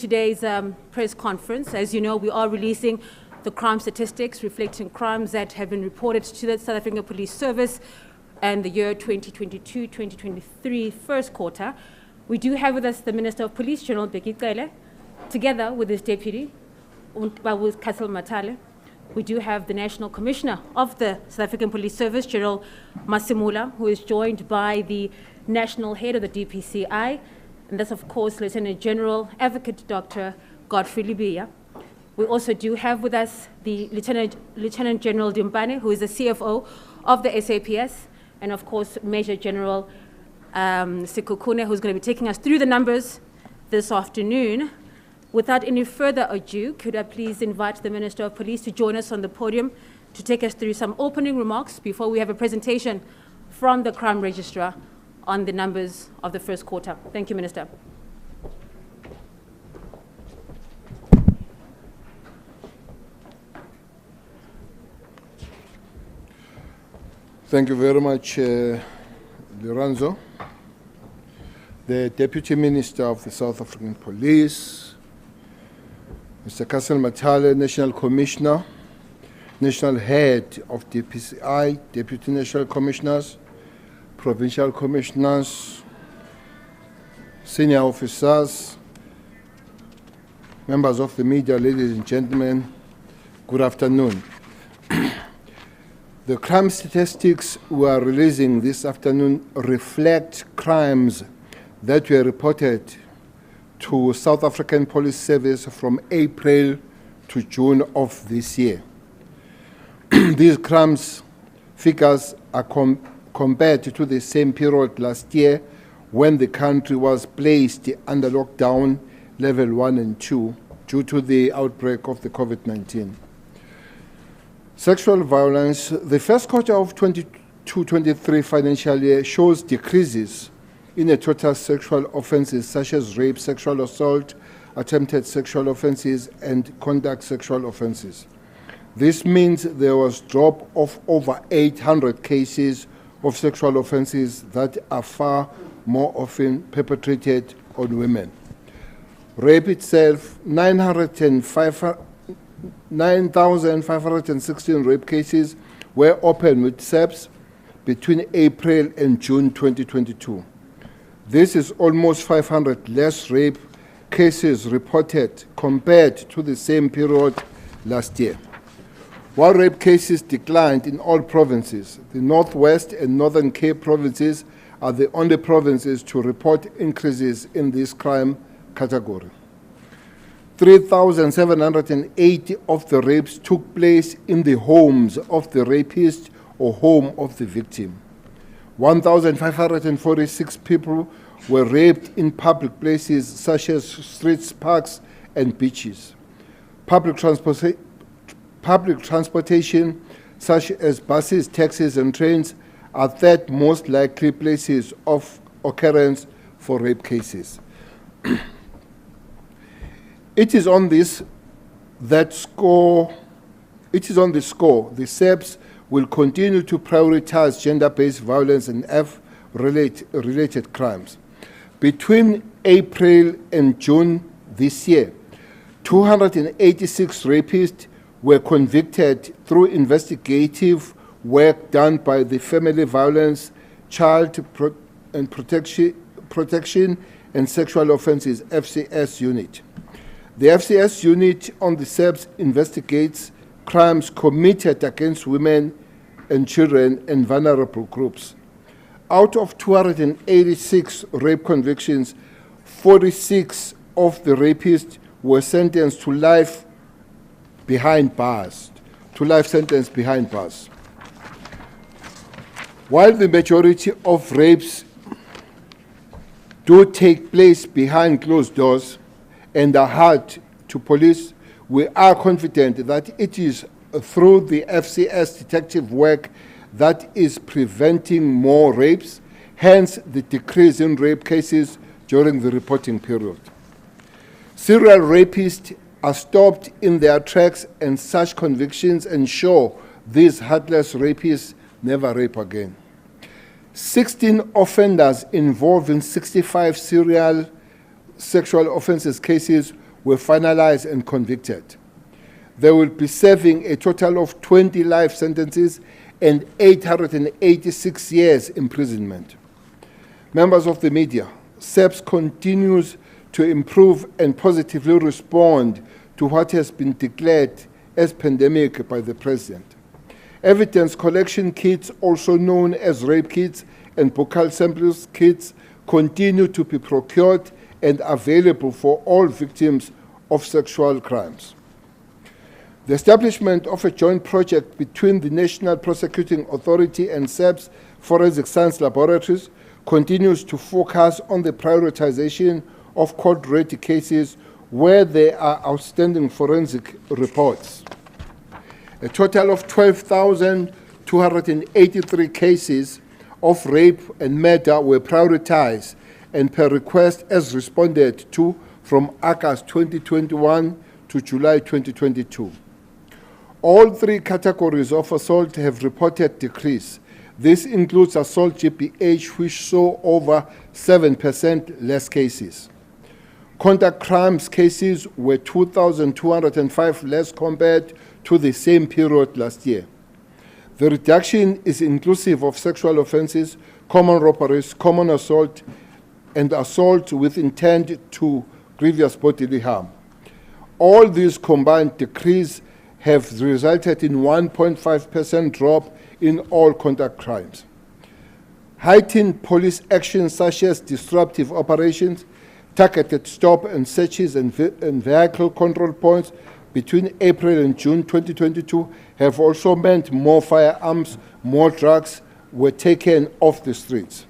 Today's press conference. As you know, we are releasing the crime statistics reflecting crimes that have been reported to the South African Police Service and the year 2022-2023 first quarter. We do have with us the Minister of Police, General Bheki Cele, together with his deputy, Untitled Chapter. We do have the National Commissioner of the South African Police Service, General Masimula, who is joined by the National Head of the DPCI, and that's, of course, Lieutenant General Advocate Dr. Godfrey Libya. We also do have with us the Lieutenant General Dimpane, who is the CFO of the SAPS, and, of course, Major General Sekukune, who's going to be taking us through the numbers this afternoon. Without any further ado, could I please invite the Minister of Police to join us on the podium to take us through some opening remarks before we have a presentation from the Crime Registrar on the numbers of the first quarter. Thank you, Minister. Thank you very much, Lorenzo. The Deputy Minister of the South African Police, Mr. Castle Matale, National Commissioner, National Head of DPCI, Deputy National Commissioners, Provincial Commissioners, Senior Officers, members of the media, ladies and gentlemen, good afternoon. The crime statistics we are releasing this afternoon reflect crimes that were reported to South African Police Service from April to June of this year. These crimes figures are compared to the same period last year when the country was placed under lockdown level 1 and 2 due to the outbreak of the COVID-19. Sexual violence, the first quarter of 22-23 financial year shows decreases in the total sexual offenses such as rape, sexual assault, attempted sexual offenses, and conduct sexual offenses. This means there was a drop of over 800 cases of sexual offenses that are far more often perpetrated on women. Rape itself, 9,516 rape cases were opened with SAPS between April and June 2022. This is almost 500 less rape cases reported compared to the same period last year. While rape cases declined in all provinces, the Northwest and Northern Cape provinces are the only provinces to report increases in this crime category. 3,780 of the rapes took place in the homes of the rapist or home of the victim. 1,546 people were raped in public places such as streets, parks, and beaches. Public transportation, such as buses, taxis, and trains, are third most likely places of occurrence for rape cases. It is on this score the SAPS will continue to prioritize gender-based violence and F-related crimes. Between April and June this year, 286 rapists were convicted through investigative work done by the Family Violence, Child Protection and Sexual Offences FCS unit. The FCS unit on the SAPS investigates crimes committed against women and children and vulnerable groups. Out of 286 rape convictions, 46 of the rapists were sentenced to life sentence behind bars. While the majority of rapes do take place behind closed doors and are hard to police, we are confident that it is through the FCS detective work that is preventing more rapes, hence the decrease in rape cases during the reporting period. Serial rapists are stopped in their tracks, and such convictions ensure these heartless rapists never rape again. 16 offenders involved in 65 serial sexual offences cases were finalized and convicted. They will be serving a total of 20 life sentences and 886 years imprisonment. Members of the media, SAPS continues to improve and positively respond to what has been declared as pandemic by the President. Evidence collection kits, also known as rape kits and buccal samples kits, continue to be procured and available for all victims of sexual crimes. The establishment of a joint project between the National Prosecuting Authority and SAPS Forensic Science Laboratories continues to focus on the prioritization of court-ready cases where there are outstanding forensic reports. A total of 12,283 cases of rape and murder were prioritized and per request as responded to from August 2021 to July 2022. All three categories of assault have reported decrease. This includes assault GBH, which saw over 7% less cases. Conduct crimes cases were 2,205 less compared to the same period last year. The reduction is inclusive of sexual offenses, common robberies, common assault, and assault with intent to grievous bodily harm. All these combined decrease have resulted in 1.5% drop in all conduct crimes. Heightened police actions such as disruptive operations, targeted stop and searches and vehicle control points between April and June 2022 have also meant more firearms, more drugs were taken off the streets.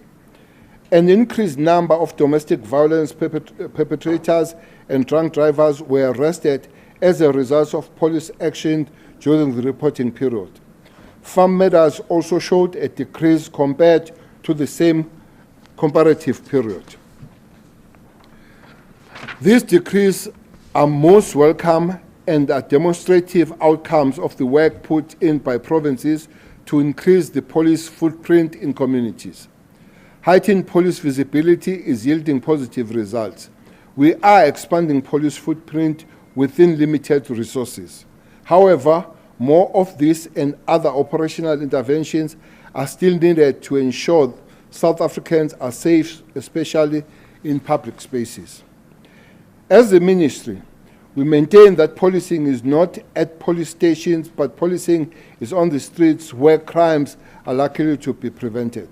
An increased number of domestic violence perpetrators and drunk drivers were arrested as a result of police action during the reporting period. Farm murders also showed a decrease compared to the same comparative period. These decreases are most welcome and are demonstrative outcomes of the work put in by provinces to increase the police footprint in communities. Heightened police visibility is yielding positive results. We are expanding police footprint within limited resources. However, more of this and other operational interventions are still needed to ensure South Africans are safe, especially in public spaces. As a ministry, we maintain that policing is not at police stations, but policing is on the streets where crimes are likely to be prevented.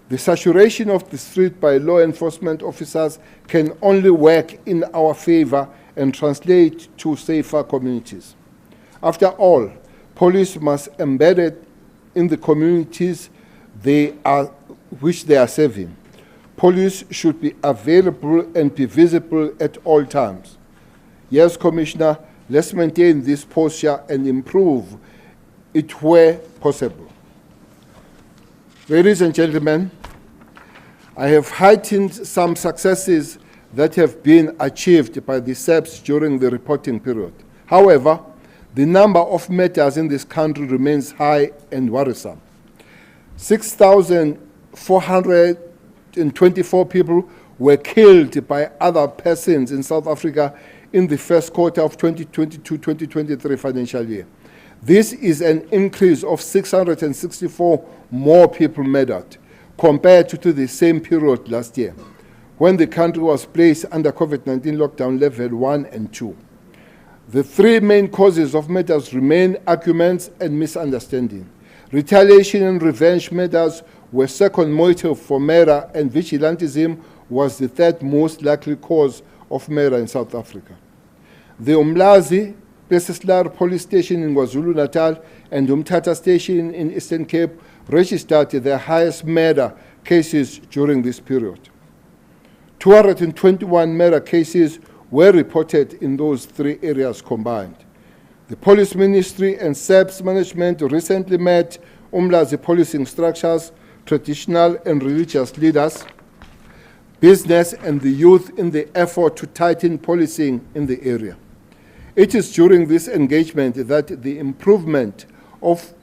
The saturation of the street by law enforcement officers can only work in our favor and translate to safer communities. After all, police must embed it in the communities which they are serving. Police should be available and be visible at all times. Yes, Commissioner, let's maintain this posture and improve it where possible. Ladies and gentlemen, I have heightened some successes that have been achieved by the SAPS during the reporting period. However, the number of matters in this country remains high and worrisome. 6,424 people were killed by other persons in South Africa in the first quarter of 2022-2023 financial year. This is an increase of 664 more people murdered compared to the same period last year, when the country was placed under COVID-19 lockdown level 1 and 2. The three main causes of murders remain arguments and misunderstanding. Retaliation and revenge murders were second motive for murder, and vigilantism was the third most likely cause of murder in South Africa. The Umlazi Pesislar police station in KwaZulu-Natal and Umtata station in Eastern Cape registered their highest murder cases during this period. 221 murder cases were reported in those three areas combined. The Police Ministry and SAPS management recently met Umlazi policing structures, traditional and religious leaders, business and the youth in the effort to tighten policing in the area. It is during this engagement that the improvement of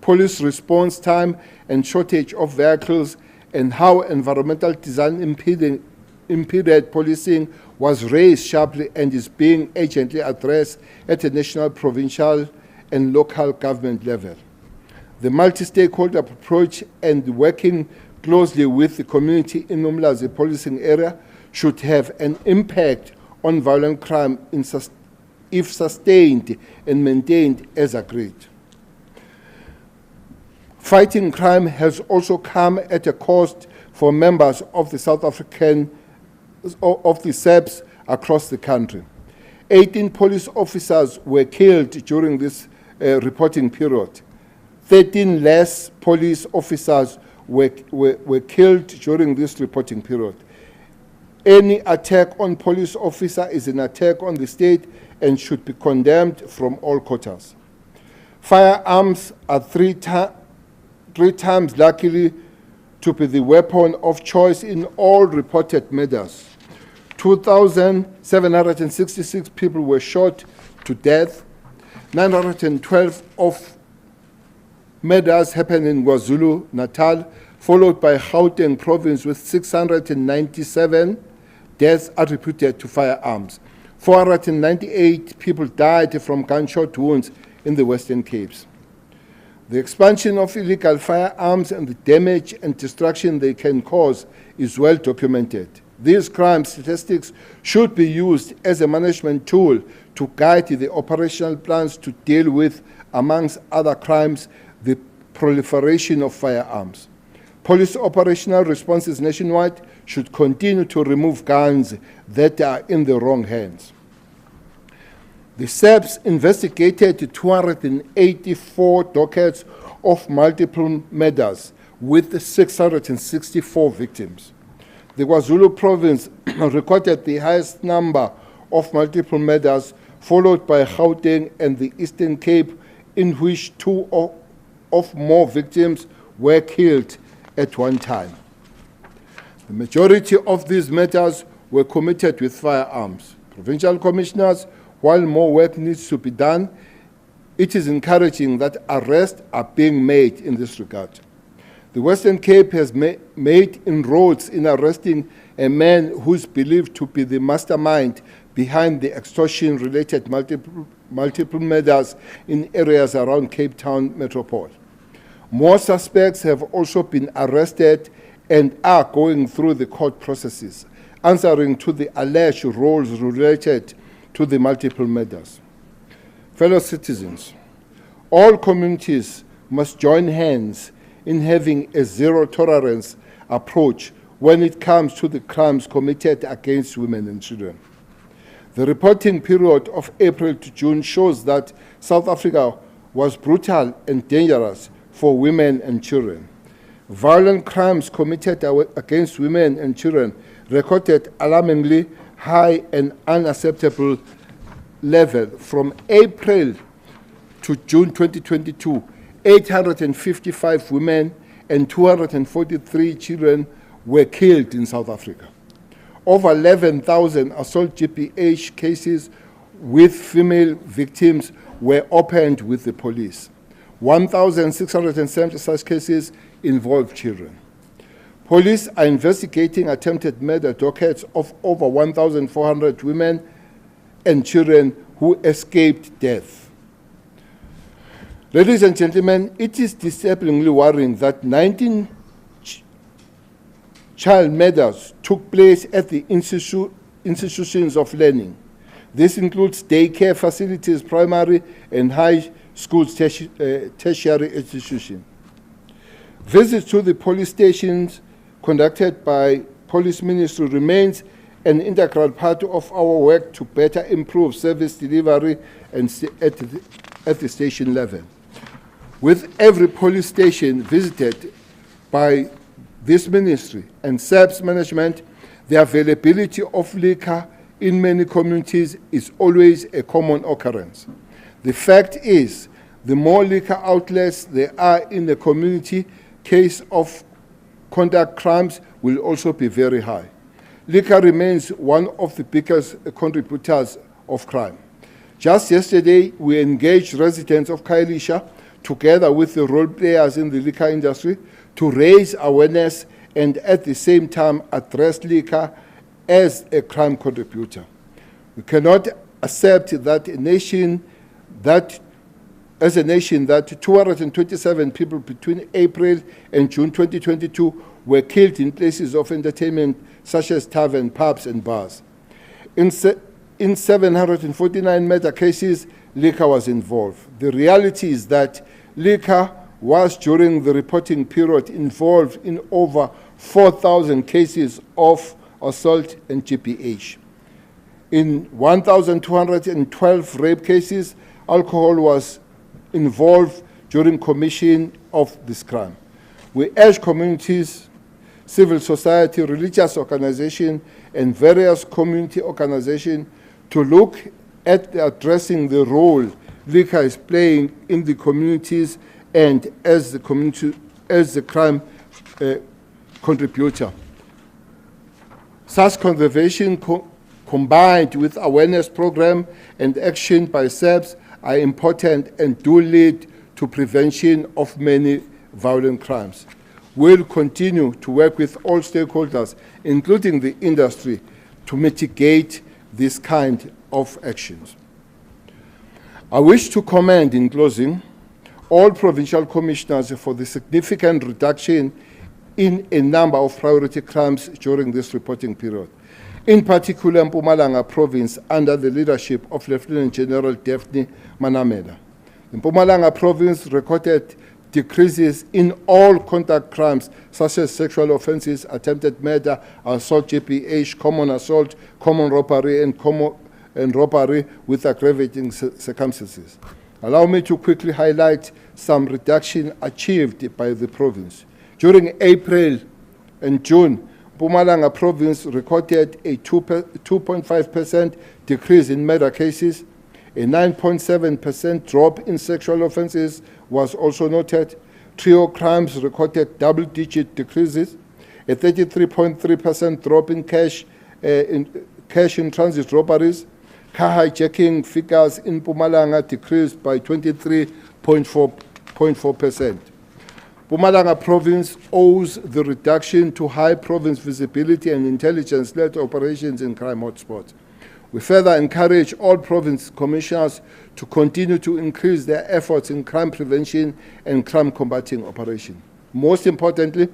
police response time and shortage of vehicles and how environmental design impeded policing was raised sharply and is being urgently addressed at a national, provincial, and local government level. The multi-stakeholder approach and working closely with the community in Umlazi policing area should have an impact on violent crime if sustained and maintained as agreed. Fighting crime has also come at a cost for members of the South African of the SAPS across the country. 18 police officers were killed during this reporting period. 13 less police officers were killed during this reporting period. Any attack on police officer is an attack on the state and should be condemned from all quarters. Firearms are three times likely to be the weapon of choice in all reported murders. 2,766 people were shot to death. 912 of murders happened in KwaZulu-Natal, followed by Gauteng province with 697 deaths attributed to firearms. 498 people died from gunshot wounds in the Western Capes. The expansion of illegal firearms and the damage and destruction they can cause is well documented. These crime statistics should be used as a management tool to guide the operational plans to deal with, amongst other crimes, the proliferation of firearms. Police operational responses nationwide should continue to remove guns that are in the wrong hands. The SAPS investigated 284 dockets of multiple murders with 664 victims. The KwaZulu province recorded the highest number of multiple murders, followed by Gauteng and the Eastern Cape, in which two of more victims were killed at one time. The majority of these matters were committed with firearms. Provincial commissioners, while more work needs to be done, it is encouraging that arrests are being made in this regard. The Western Cape has made inroads in arresting a man who is believed to be the mastermind behind the extortion-related multiple murders in areas around Cape Town Metropole. More suspects have also been arrested and are going through the court processes, answering to the alleged roles related to the multiple murders. Fellow citizens, all communities must join hands in having a zero-tolerance approach when it comes to the crimes committed against women and children. The reporting period of April to June shows that South Africa was brutal and dangerous for women and children. Violent crimes committed against women and children recorded alarmingly high and unacceptable level. From April to June 2022, 855 women and 243 children were killed in South Africa. Over 11,000 assault GBH cases with female victims were opened with the police. 1,670 such cases involved children. Police are investigating attempted murder dockets of over 1,400 women and children who escaped death. Ladies and gentlemen, it is disturbingly worrying that 19 child murders took place at the institutions of learning. This includes daycare facilities, primary and high schools, tertiary institutions. Visits to the police stations conducted by Police Ministry remains an integral part of our work to better improve service delivery and at the station level. With every police station visited by this ministry and SAPS management, the availability of liquor in many communities is always a common occurrence. The fact is, the more liquor outlets there are in the community, case of conduct crimes will also be very high. Liquor remains one of the biggest contributors of crime. Just yesterday, we engaged residents of Khayelitsha together with the role players in the liquor industry to raise awareness and at the same time address liquor as a crime contributor. We cannot accept that as a nation that 227 people between April and June 2022 were killed in places of entertainment such as taverns, pubs, and bars. In 749 murder cases, liquor was involved. The reality is that liquor was, during the reporting period, involved in over 4,000 cases of assault and GBH. In 1,212 rape cases, alcohol was involved during commission of this crime. We urge communities, civil society, religious organizations, and various community organizations to look at addressing the role liquor is playing in the communities and as the crime contributor. Such conservation combined with awareness program and action by SAPS are important and do lead to prevention of many violent crimes. We'll continue to work with all stakeholders, including the industry, to mitigate this kind of actions. I wish to commend, in closing, all provincial commissioners for the significant reduction in a number of priority crimes during this reporting period. In particular, Mpumalanga province, under the leadership of Lieutenant General Daphne Manamela. The Mpumalanga province recorded decreases in all contact crimes such as sexual offenses, attempted murder, assault, GBH, common assault, common robbery, and robbery with aggravating circumstances. Allow me to quickly highlight some reduction achieved by the province. During April and June, Mpumalanga province recorded a 2.5% decrease in murder cases. A 9.7% drop in sexual offenses was also noted. Trio crimes recorded double-digit decreases. A 33.3% drop in cash in transit robberies. Car hijacking figures in Mpumalanga decreased by 23.4%. Mpumalanga province owes the reduction to high province visibility and intelligence-led operations in crime hotspots. We further encourage all province commissioners to continue to increase their efforts in crime prevention and crime combating operations. Most importantly,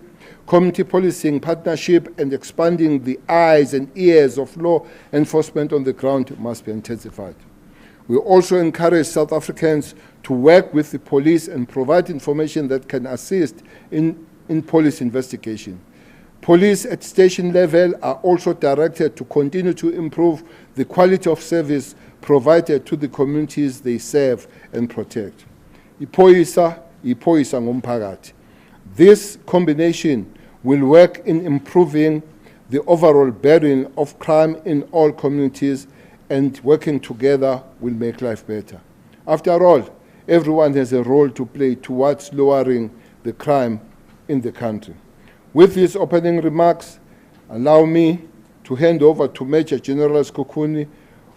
community policing partnership and expanding the eyes and ears of law enforcement on the ground must be intensified. We also encourage South Africans to work with the police and provide information that can assist in police investigation. Police at station level are also directed to continue to improve the quality of service provided to the communities they serve and protect. Iphoyisa ngomphakathi. This combination will work in improving the overall burden of crime in all communities, and working together will make life better. After all, everyone has a role to play towards lowering the crime in the country. With these opening remarks, allow me to hand over to Major General Skukuni,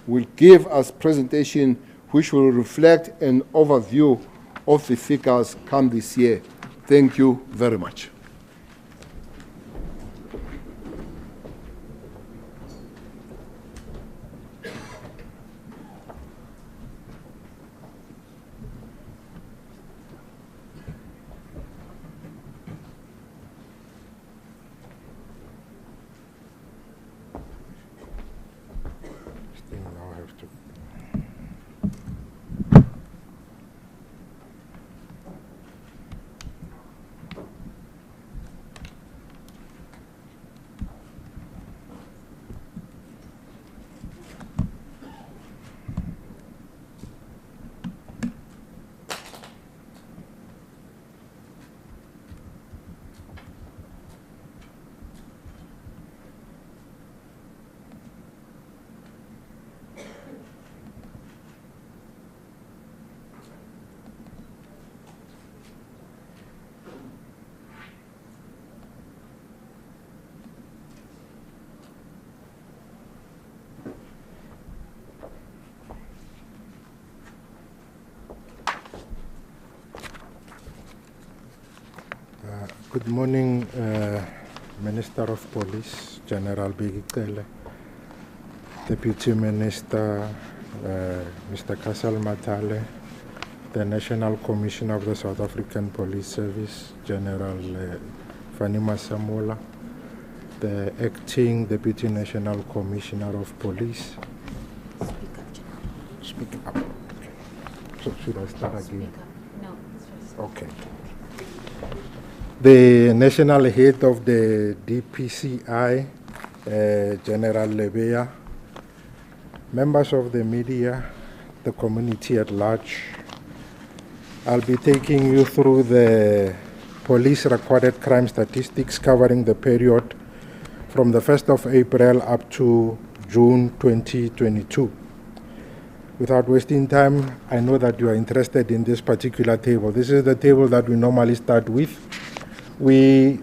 who will give us a presentation which will reflect an overview of the figures come this year. Thank you very much. Good morning, Minister of Police, General Bheki Cele, Deputy Minister Mr. Kasal Matale, the National Commissioner of the South African Police Service, General Fanima Samola, the Acting Deputy National Commissioner of Police. Speak up. Okay. So should I start again? No. Okay. The National Head of the DPCI, General Lebeya, members of the media, the community at large, I'll be taking you through the police recorded crime statistics covering the period from the 1st of April up to June 2022. Without wasting time, I know that you are interested in this particular table. This is the table that we normally start with. We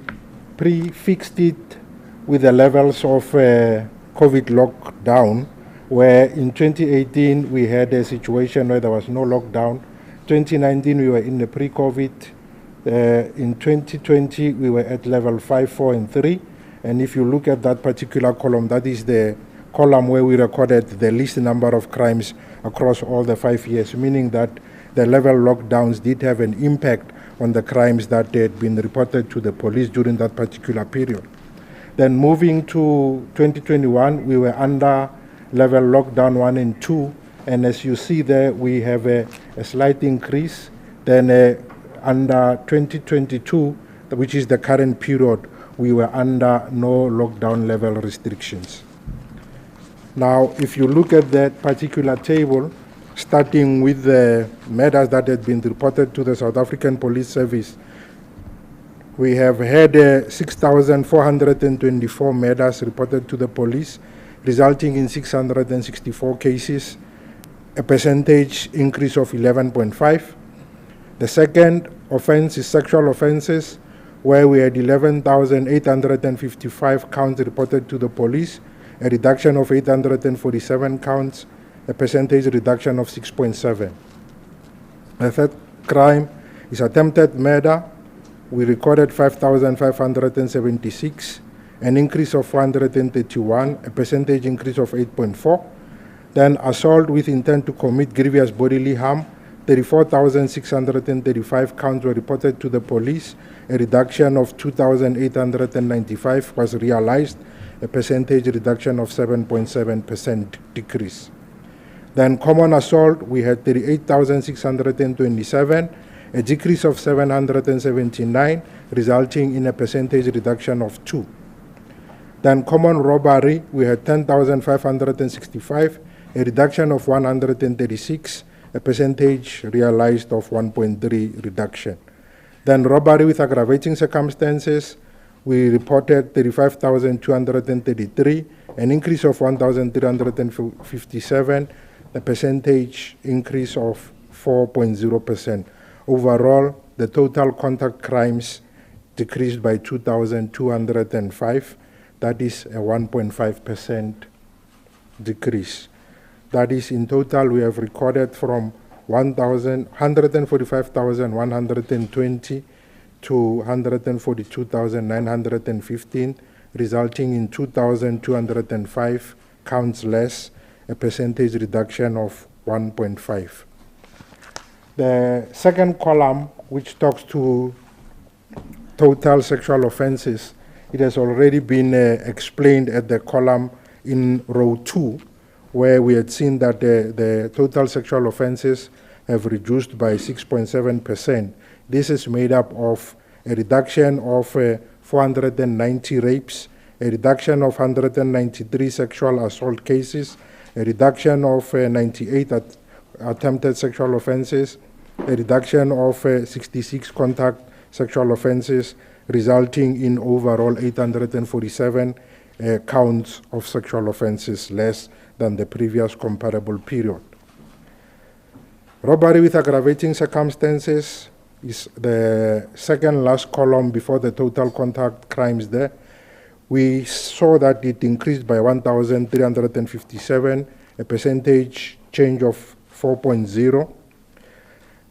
prefixed it with the levels of COVID lockdown, where in 2018 we had a situation where there was no lockdown. 2019 we were in the pre-COVID. In 2020 we were at level 5, 4, and 3. And if you look at that particular column, that is the column where we recorded the least number of crimes across all the 5 years, meaning that the level lockdowns did have an impact on the crimes that had been reported to the police during that particular period. Then moving to 2021, we were under level lockdown 1 and 2, and as you see there, we have a slight increase. Then under 2022, which is the current period, we were under no lockdown level restrictions. Now, if you look at that particular table, starting with the matters that had been reported to the South African Police Service, we have had 6,424 matters reported to the police, resulting in 664 cases, a percentage increase of 11.5. The second offense is sexual offenses, where we had 11,855 counts reported to the police, a reduction of 847 counts, a percentage reduction of 6.7. The third crime is attempted murder. We recorded 5,576, an increase of 431, a percentage increase of 8.4. Then assault with intent to commit grievous bodily harm, 34,635 counts were reported to the police, a reduction of 2,895 was realized, a percentage reduction of 7.7% decrease. Then common assault, we had 38,627, a decrease of 779, resulting in a percentage reduction of 2. Then common robbery, we had 10,565, a reduction of 136, a percentage realized of 1.3 reduction. Then robbery with aggravating circumstances, we reported 35,233, an increase of 1,357, a percentage increase of 4.0%. Overall, the total contact crimes decreased by 2,205. That is a 1.5% decrease. That is, in total, we have recorded from 145,120 to 142,915, resulting in 2,205 counts less, a percentage reduction of 1.5. The second column, which talks to total sexual offenses, it has already been explained at the column in row 2, where we had seen that the total sexual offenses have reduced by 6.7%. This is made up of a reduction of 490 rapes, a reduction of 193 sexual assault cases, a reduction of 98 attempted sexual offenses, a reduction of 66 contact sexual offenses, resulting in overall 847 counts of sexual offenses less than the previous comparable period. Robbery with aggravating circumstances is the second last column before the total contact crimes there. We saw that it increased by 1,357, a percentage change of 4.0.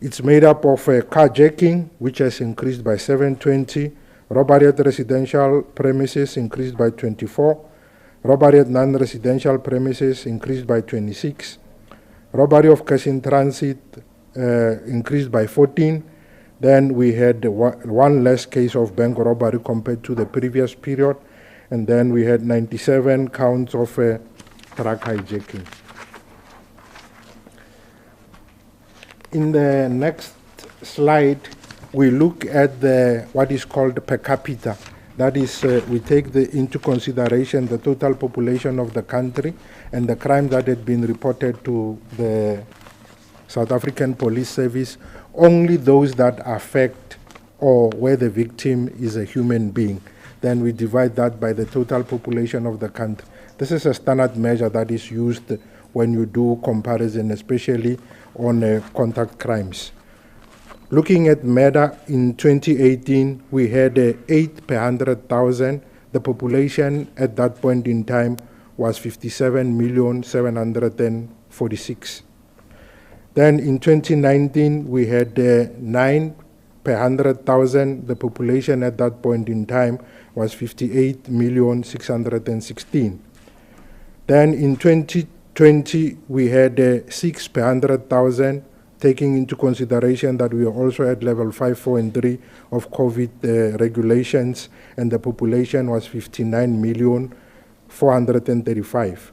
It's made up of carjacking, which has increased by 720, robbery at residential premises increased by 24, Robbery at non-residential premises increased by 26. Robbery of cash in transit increased by 14. Then we had one less case of bank robbery compared to the previous period. And then we had 97 counts of truck hijacking. In the next slide, we look at what is called per capita. That is, we take into consideration the total population of the country and the crime that had been reported to the South African Police Service, only those that affect or where the victim is a human being. Then we divide that by the total population of the country. This is a standard measure that is used when you do comparison, especially on contact crimes. Looking at murder in 2018, we had 8 per 100,000. The population at that point in time was 57,746,000. Then in 2019, we had 9 per 100,000. The population at that point in time was 58,616,000. Then in 2020, we had 6 per 100,000, taking into consideration that we are also at level 5, 4, and 3 of COVID regulations, and the population was 59,435,000.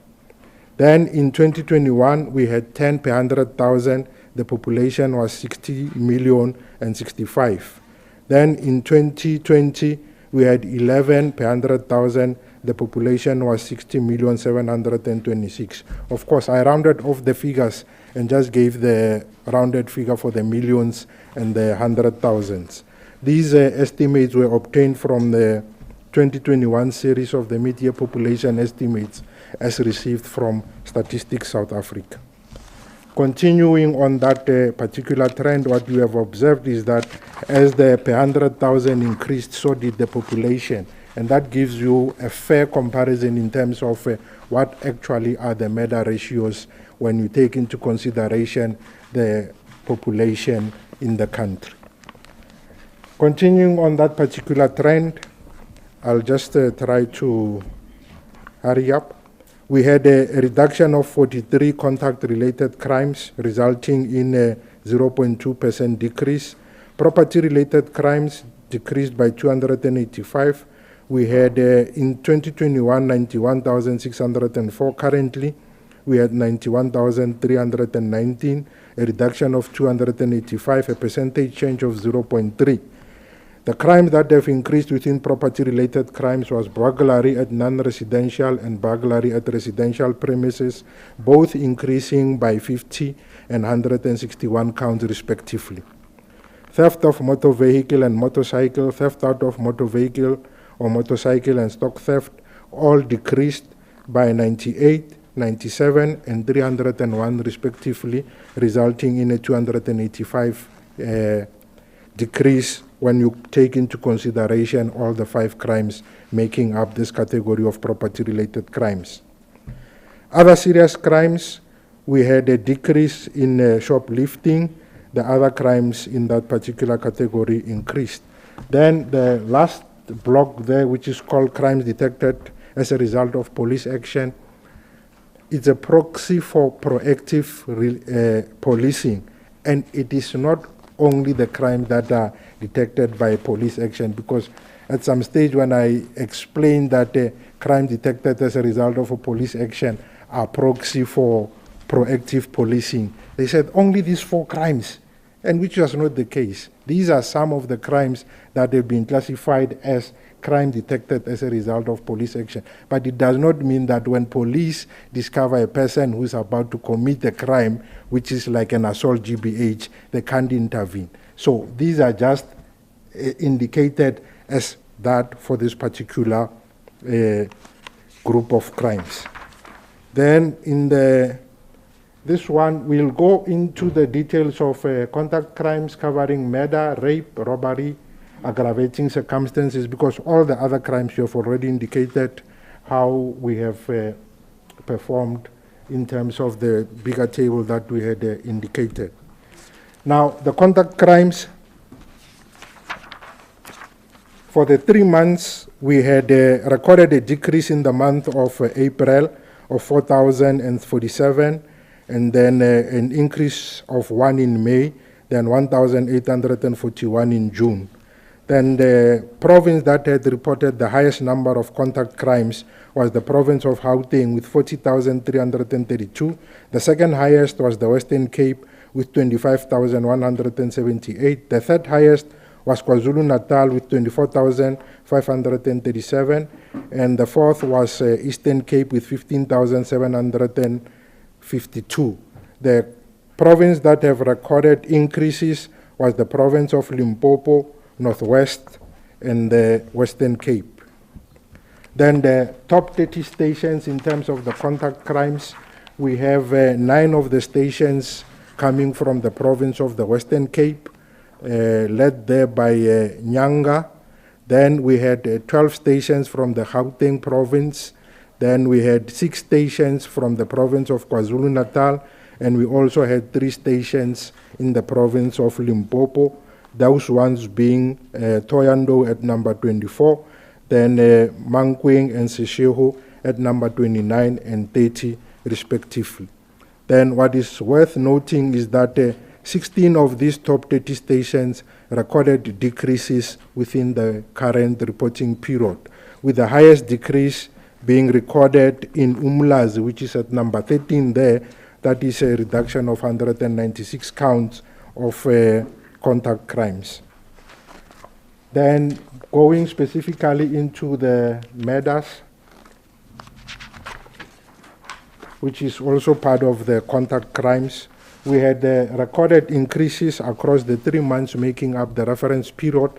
Then in 2021, we had 10 per 100,000. The population was 60,065,000. Then in 2020, we had 11 per 100,000. The population was 60,726,000. Of course, I rounded off the figures and just gave the rounded figure for the millions and the 100,000s. These estimates were obtained from the 2021 series of the mid-year population estimates as received from Statistics South Africa. Continuing on that particular trend, what we have observed is that as the per 100,000 increased, so did the population. And that gives you a fair comparison in terms of what actually are the murder ratios when you take into consideration the population in the country. Continuing on that particular trend, I'll just try to hurry up. We had a reduction of 43 contact-related crimes, resulting in a 0.2% decrease. Property-related crimes decreased by 285. We had in 2021, 91,604. Currently, we had 91,319, a reduction of 285, a percentage change of 0.3. The crimes that have increased within property-related crimes was burglary at non-residential and burglary at residential premises, both increasing by 50 and 161 counts respectively. Theft of motor vehicle and motorcycle, theft out of motor vehicle or motorcycle and stock theft all decreased by 98, 97, and 301 respectively, resulting in a 285 decrease when you take into consideration all the 5 crimes making up this category of property-related crimes. Other serious crimes, we had a decrease in shoplifting. The other crimes in that particular category increased. Then the last block there, which is called crimes detected as a result of police action, it's a proxy for proactive policing, and it is not only the crimes that are detected by police action, because at some stage when I explained that crime detected as a result of a police action are proxy for proactive policing, they said only these 4 crimes, and which was not the case. These are some of the crimes that have been classified as crime detected as a result of police action. But it does not mean that when police discover a person who's about to commit a crime, which is like an assault GBH, they can't intervene. So these are just indicated as that for this particular group of crimes. Then in this one, we'll go into the details of contact crimes covering murder, rape, robbery, aggravating circumstances, because all the other crimes you have already indicated how we have performed in terms of the bigger table that we had indicated. Now, the contact crimes, For the 3 months, we had recorded a decrease in the month of April of 4,047, and then an increase of 1 in May, then 1,841 in June. Then the province that had reported the highest number of contact crimes was the province of Gauteng with 40,332. The second highest was the Western Cape with 25,178. The third highest was KwaZulu-Natal with 24,537. And the fourth was Eastern Cape with 15,752. The province that have recorded increases was the province of Limpopo, Northwest, and the Western Cape. Then the top 30 stations in terms of the contact crimes, we have 9 of the stations coming from the province of the Western Cape, led there by Nyanga. Then we had 12 stations from the Gauteng province. Then we had 6 stations from the province of KwaZulu-Natal, and we also had 3 stations in the province of Limpopo, those ones being Thohoyandou at number 24, then Mankweng and Seshego at number 29 and 30 respectively. Then what is worth noting is that 16 of these top 30 stations recorded decreases within the current reporting period, with the highest decrease being recorded in Umlazi, which is at number 13 there. That is a reduction of 196 counts of contact crimes. Then going specifically into the murders, which is also part of the contact crimes, we had recorded increases across the 3 months making up the reference period.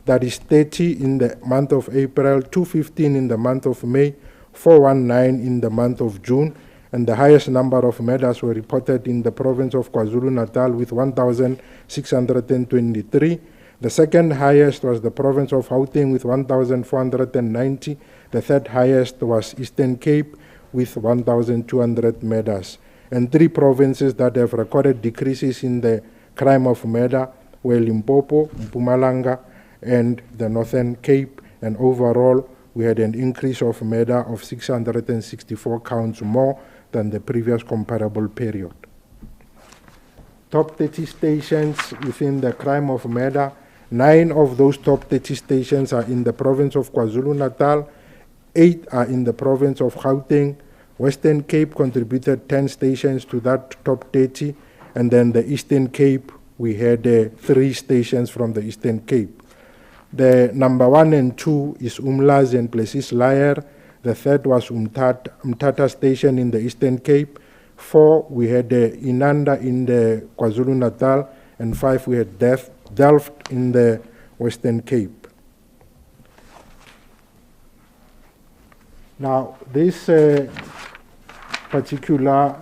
That is 30 in the month of April, 215 in the month of May, 419 in the month of June, and the highest number of murders were reported in the province of KwaZulu-Natal with 1,623. The second highest was the province of Gauteng with 1,490. The third highest was Eastern Cape with 1,200 murders. And 3 provinces that have recorded decreases in the crime of murder were Limpopo, Mpumalanga, and the Northern Cape. And overall, we had an increase of murder of 664 counts more than the previous comparable period. Top 30 stations within the crime of murder, 9 of those top 30 stations are in the province of KwaZulu-Natal, 8 are in the province of Gauteng. Western Cape contributed 10 stations to that top 30, and then the Eastern Cape, we had 3 stations from the Eastern Cape. The number 1 and 2 is Umlazi and Plessis Layer. The third was Umtata Station in the Eastern Cape. 4, we had Inanda in the KwaZulu-Natal, and 5, we had Delft in the Western Cape. Now, this particular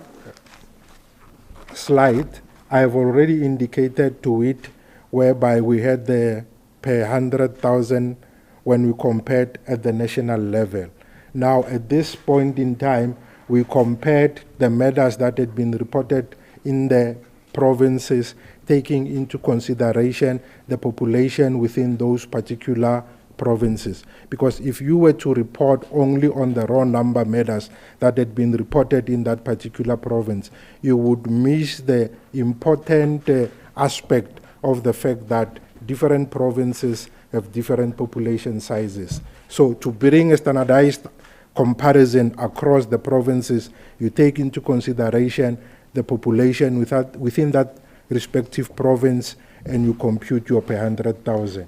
slide, I have already indicated to it, whereby we had the per 100,000 when we compared at the national level. Now, at this point in time, we compared the murders that had been reported in the provinces, taking into consideration the population within those particular provinces. Because if you were to report only on the raw number murders that had been reported in that particular province, you would miss the important aspect of the fact that different provinces have different population sizes. So to bring a standardized comparison across the provinces, you take into consideration the population within that respective province, and you compute your per 100,000.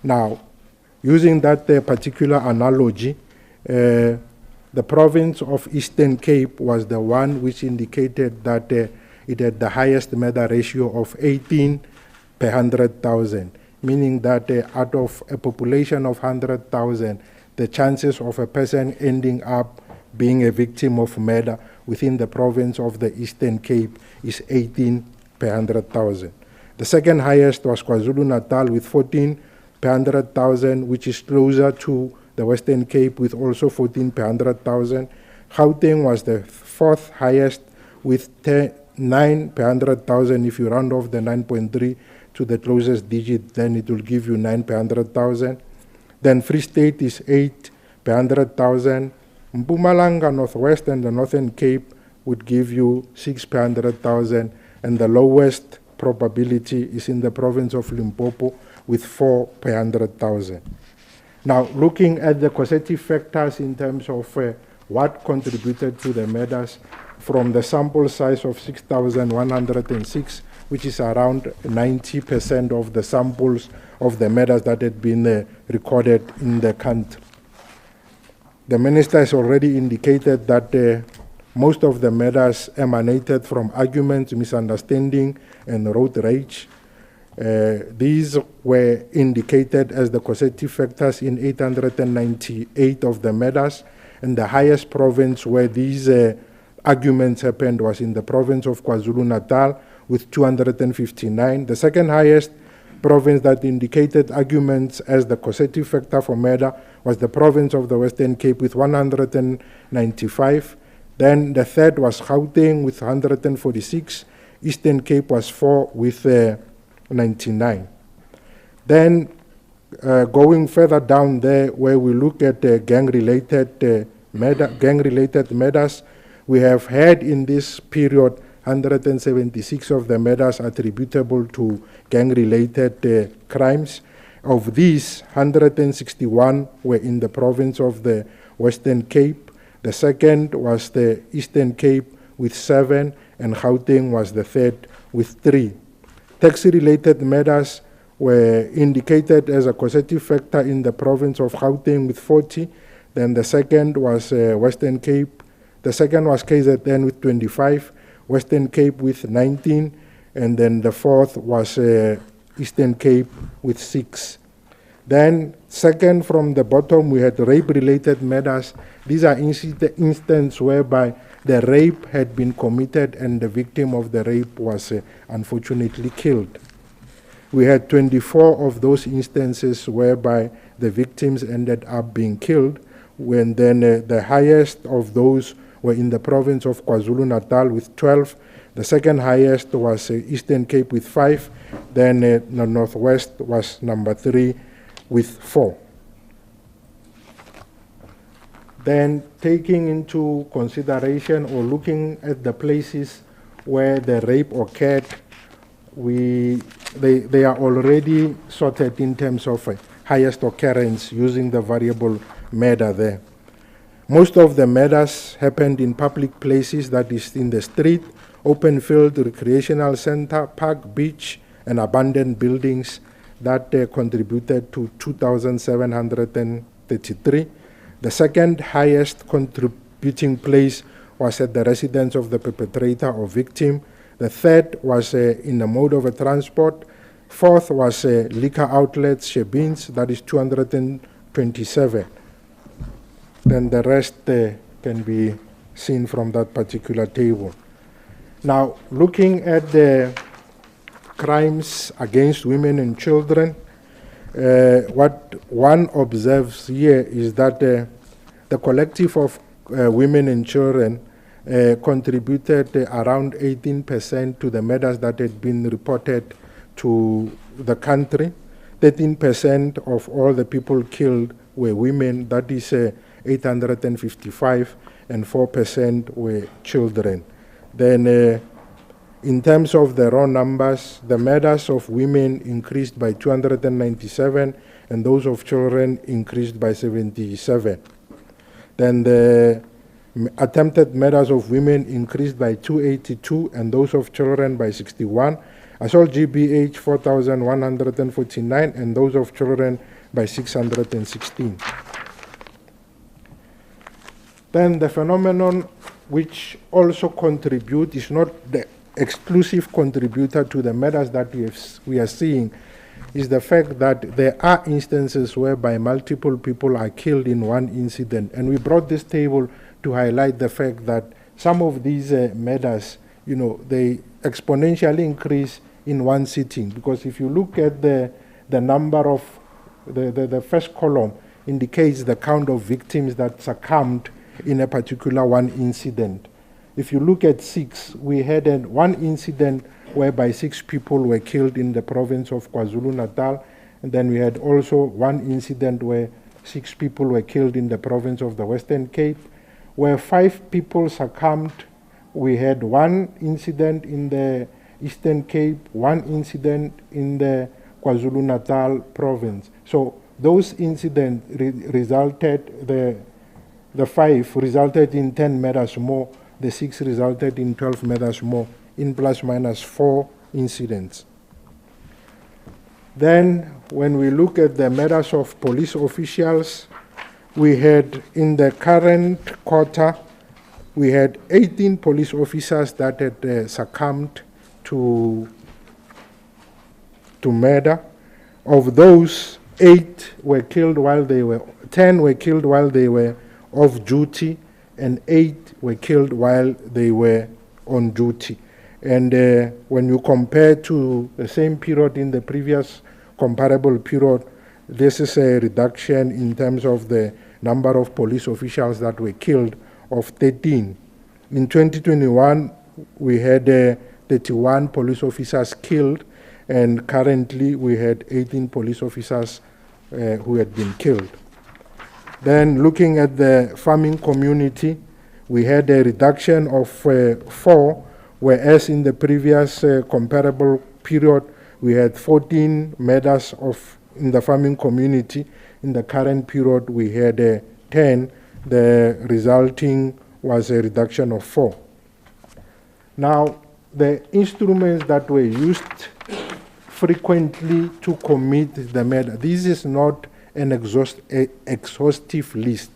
Now, using that particular analogy, the province of Eastern Cape was the one which indicated that it had the highest murder ratio of 18 per 100,000, meaning that out of a population of 100,000, the chances of a person ending up being a victim of murder within the province of the Eastern Cape is 18 per 100,000. The second highest was KwaZulu-Natal with 14 per 100,000, which is closer to the Western Cape with also 14 per 100,000. Gauteng was the fourth highest with 9 per 100,000. If you round off the 9.3 to the closest digit, then it will give you 9 per 100,000. Then Free State is 8 per 100,000. Mpumalanga, Northwest, and the Northern Cape would give you 6 per 100,000, and the lowest probability is in the province of Limpopo with 4 per 100,000. Now, looking at the causative factors in terms of what contributed to the murders, from the sample size of 6,106, which is around 90% of the samples of the murders that had been recorded in the country. The minister has already indicated that most of the murders emanated from arguments, misunderstanding, and road rage. These were indicated as the causative factors in 898 of the murders, and the highest province where these arguments happened was in the province of KwaZulu-Natal with 259. The second highest province that indicated arguments as the causative factor for murder was the province of the Western Cape with 195. Then the third was Gauteng with 146. Eastern Cape was 4 with 99. Then going further down there, where we look at gang-related murders, we have had in this period 176 of the murders attributable to gang-related crimes. Of these, 161 were in the province of the Western Cape. The second was the Eastern Cape with 7, and Gauteng was the third with 3. Taxi-related murders were indicated as a causative factor in the province of Gauteng with 40. Then the second was Western Cape. The second was KZN with 25, Western Cape with 19, and then the fourth was Eastern Cape with 6. Then second from the bottom, we had rape-related murders. These are instances whereby the rape had been committed and the victim of the rape was unfortunately killed. We had 24 of those instances whereby the victims ended up being killed, when then the highest of those were in the province of KwaZulu-Natal with 12. The second highest was Eastern Cape with 5. Then the Northwest was number 3 with 4. Then taking into consideration or looking at the places where the rape occurred, they are already sorted in terms of highest occurrence using the variable murder there. Most of the murders happened in public places, that is in the street, open field, recreational center, park, beach, and abandoned buildings that contributed to 2,733. The second highest contributing place was at the residence of the perpetrator or victim. The third was in the mode of a transport. Fourth was liquor outlets, shebeens, that is 227. Then the rest can be seen from that particular table. Now, looking at the crimes against women and children, what one observes here is that the collective of women and children contributed around 18% to the murders that had been reported to the country. 13% of all the people killed were women, that is 855, and 4% were children. Then in terms of the raw numbers, the murders of women increased by 297, and those of children increased by 77. Then the attempted murders of women increased by 282, and those of children by 61. Assault GBH 4,149, and those of children by 616. Then the phenomenon which also contribute is not the exclusive contributor to the murders that we are seeing, is the fact that there are instances whereby multiple people are killed in one incident. And we brought this table to highlight the fact that some of these murders, they exponentially increase in one sitting. Because if you look at the number of, the first column indicates the count of victims that succumbed in a particular one incident. If you look at 6, we had one incident whereby 6 people were killed in the province of KwaZulu-Natal, And then we had also one incident where 6 people were killed in the province of the Western Cape, where 5 people succumbed. We had one incident in the Eastern Cape, one incident in the KwaZulu-Natal province. So those incidents resulted, the 5 resulted in 10 murders more, the 6 resulted in 12 murders more, in plus minus 4 incidents. Then when we look at the murders of police officials, we had in the current quarter, we had 18 police officers that had succumbed to murder. Of those, 8 were killed while they were, 10 were killed while they were off duty, and 8 were killed while they were on duty. And when you compare to the same period in the previous comparable period, this is a reduction in terms of the number of police officials that were killed of 13. In 2021, we had 31 police officers killed, and currently we had 18 police officers who had been killed. Then looking at the farming community, we had a reduction of 4, whereas in the previous comparable period, we had 14 murders in the farming community. In the current period, we had 10. The resulting was a reduction of 4. Now, the instruments that were used frequently to commit the murder, this is not an exhaustive list.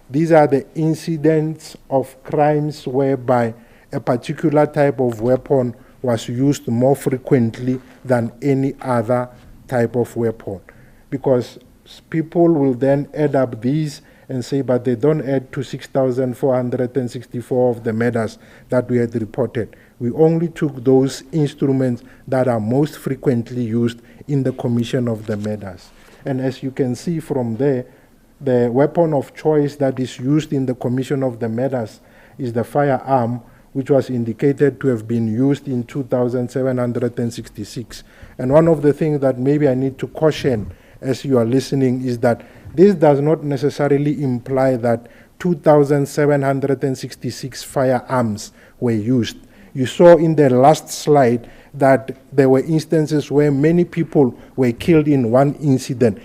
These are the incidents of crimes whereby a particular type of weapon was used more frequently than any other type of weapon. Because people will then add up these and say, but they don't add to 6,464 of the murders that we had reported. We only took those instruments that are most frequently used in the commission of the murders. And as you can see from there, the weapon of choice that is used in the commission of the murders is the firearm, which was indicated to have been used in 2,766. And one of the things that maybe I need to caution as you are listening is that this does not necessarily imply that 2,766 firearms were used. You saw in the last slide that there were instances where many people were killed in one incident.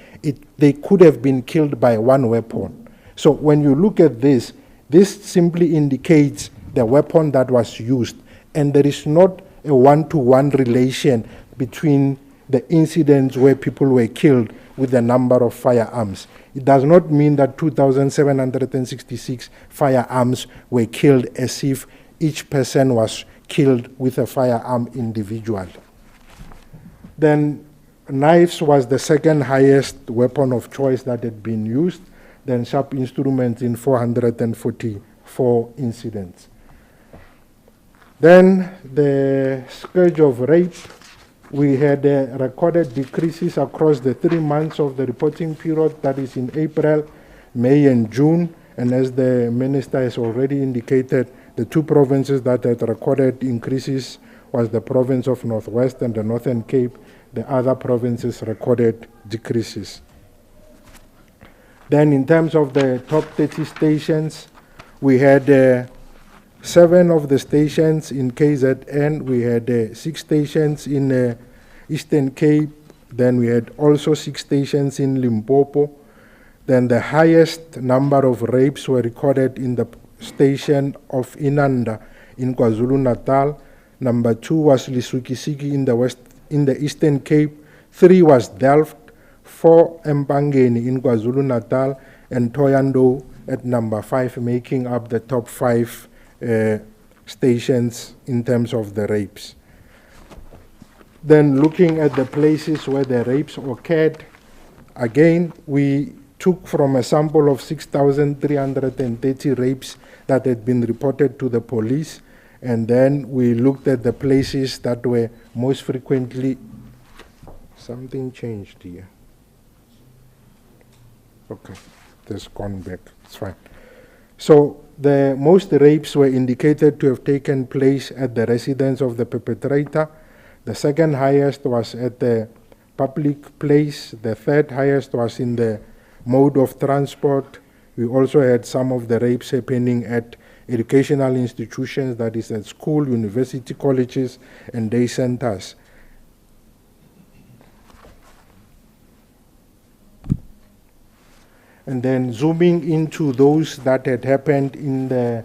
They could have been killed by one weapon. So when you look at this, this simply indicates the weapon that was used, and there is not a one-to-one relation between the incidents where people were killed with the number of firearms. It does not mean that 2,766 firearms were killed as if each person was killed with a firearm individually. Then knives was the second highest weapon of choice that had been used, then sharp instruments in 444 incidents. Then the scourge of rape, we had recorded decreases across the 3 months of the reporting period, that is in April, May, and June. And as the Minister has already indicated, the 2 provinces that had recorded increases was the province of Northwest and the Northern Cape. The other provinces recorded decreases. Then in terms of the top 30 stations, we had 7 of the stations in KZN. We had 6 stations in Eastern Cape. Then we had also 6 stations in Limpopo. Then the highest number of rapes were recorded in the station of Inanda in KwaZulu-Natal. Number 2 was Lisukisiki in the Eastern Cape. 3 was Delft. 4 Empangeni in KwaZulu-Natal, and Thohoyandou at number 5, making up the top 5 stations in terms of the rapes. Then looking at the places where the rapes occurred, again, we took from a sample of 6,330 rapes that had been reported to the police, and then we looked at the places that were most frequently. Something changed here. Okay, that's gone back, it's fine. So the most rapes were indicated to have taken place at the residence of the perpetrator. The second highest was at the public place. The third highest was in the mode of transport. We also had some of the rapes happening at educational institutions, that is at school, university, colleges, and day centers. And then zooming into those that had happened in the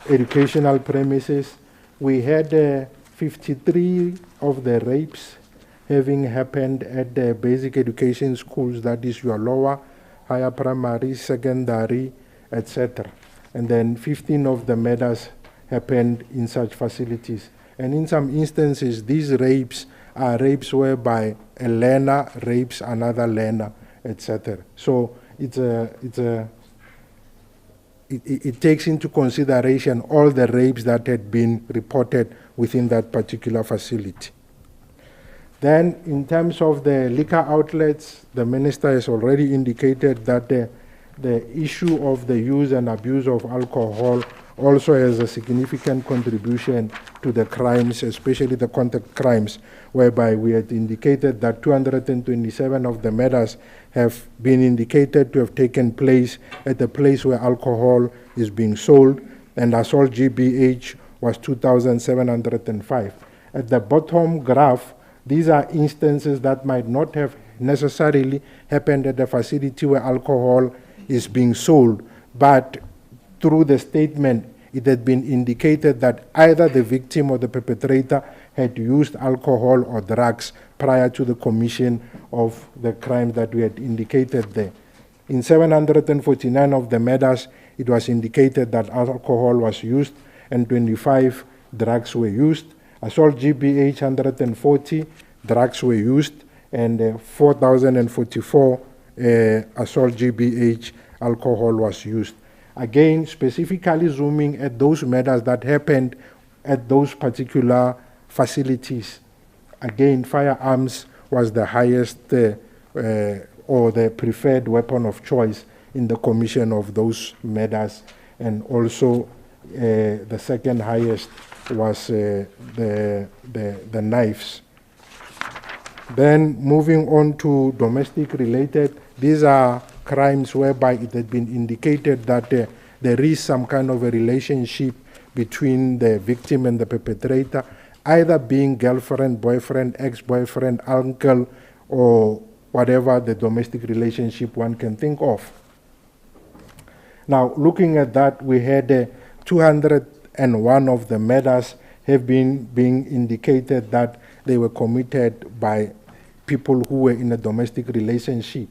educational premises, we had 53 of the rapes having happened at the basic education schools, that is your lower, higher primary, secondary, etc. And then 15 of the murders happened in such facilities. And in some instances, these rapes are rapes whereby a learner rapes another learner, etc. So it takes into consideration all the rapes that had been reported within that particular facility. Then, in terms of the liquor outlets, the minister has already indicated that the issue of the use and abuse of alcohol also has a significant contribution to the crimes, especially the contact crimes, whereby we had indicated that 227 of the murders have been indicated to have taken place at a place where alcohol is being sold, and assault GBH was 2,705. At the bottom graph, these are instances that might not have necessarily happened at a facility where alcohol is being sold, but through the statement, it had been indicated that either the victim or the perpetrator had used alcohol or drugs prior to the commission of the crime that we had indicated there. In 749 of the murders, it was indicated that alcohol was used and 25 drugs were used. Assault GBH 140, drugs were used, and 4,044 assault GBH alcohol was used. Again, specifically zooming at those murders that happened at those particular facilities. Again, firearms was the highest or the preferred weapon of choice in the commission of those murders, and also the second highest was the knives. Then moving on to domestic related, these are crimes whereby it had been indicated that there is some kind of a relationship between the victim and the perpetrator, either being girlfriend, boyfriend, ex-boyfriend, uncle, or whatever the domestic relationship one can think of. Now, looking at that, we had 201 of the murders have been being indicated that they were committed by people who were in a domestic relationship.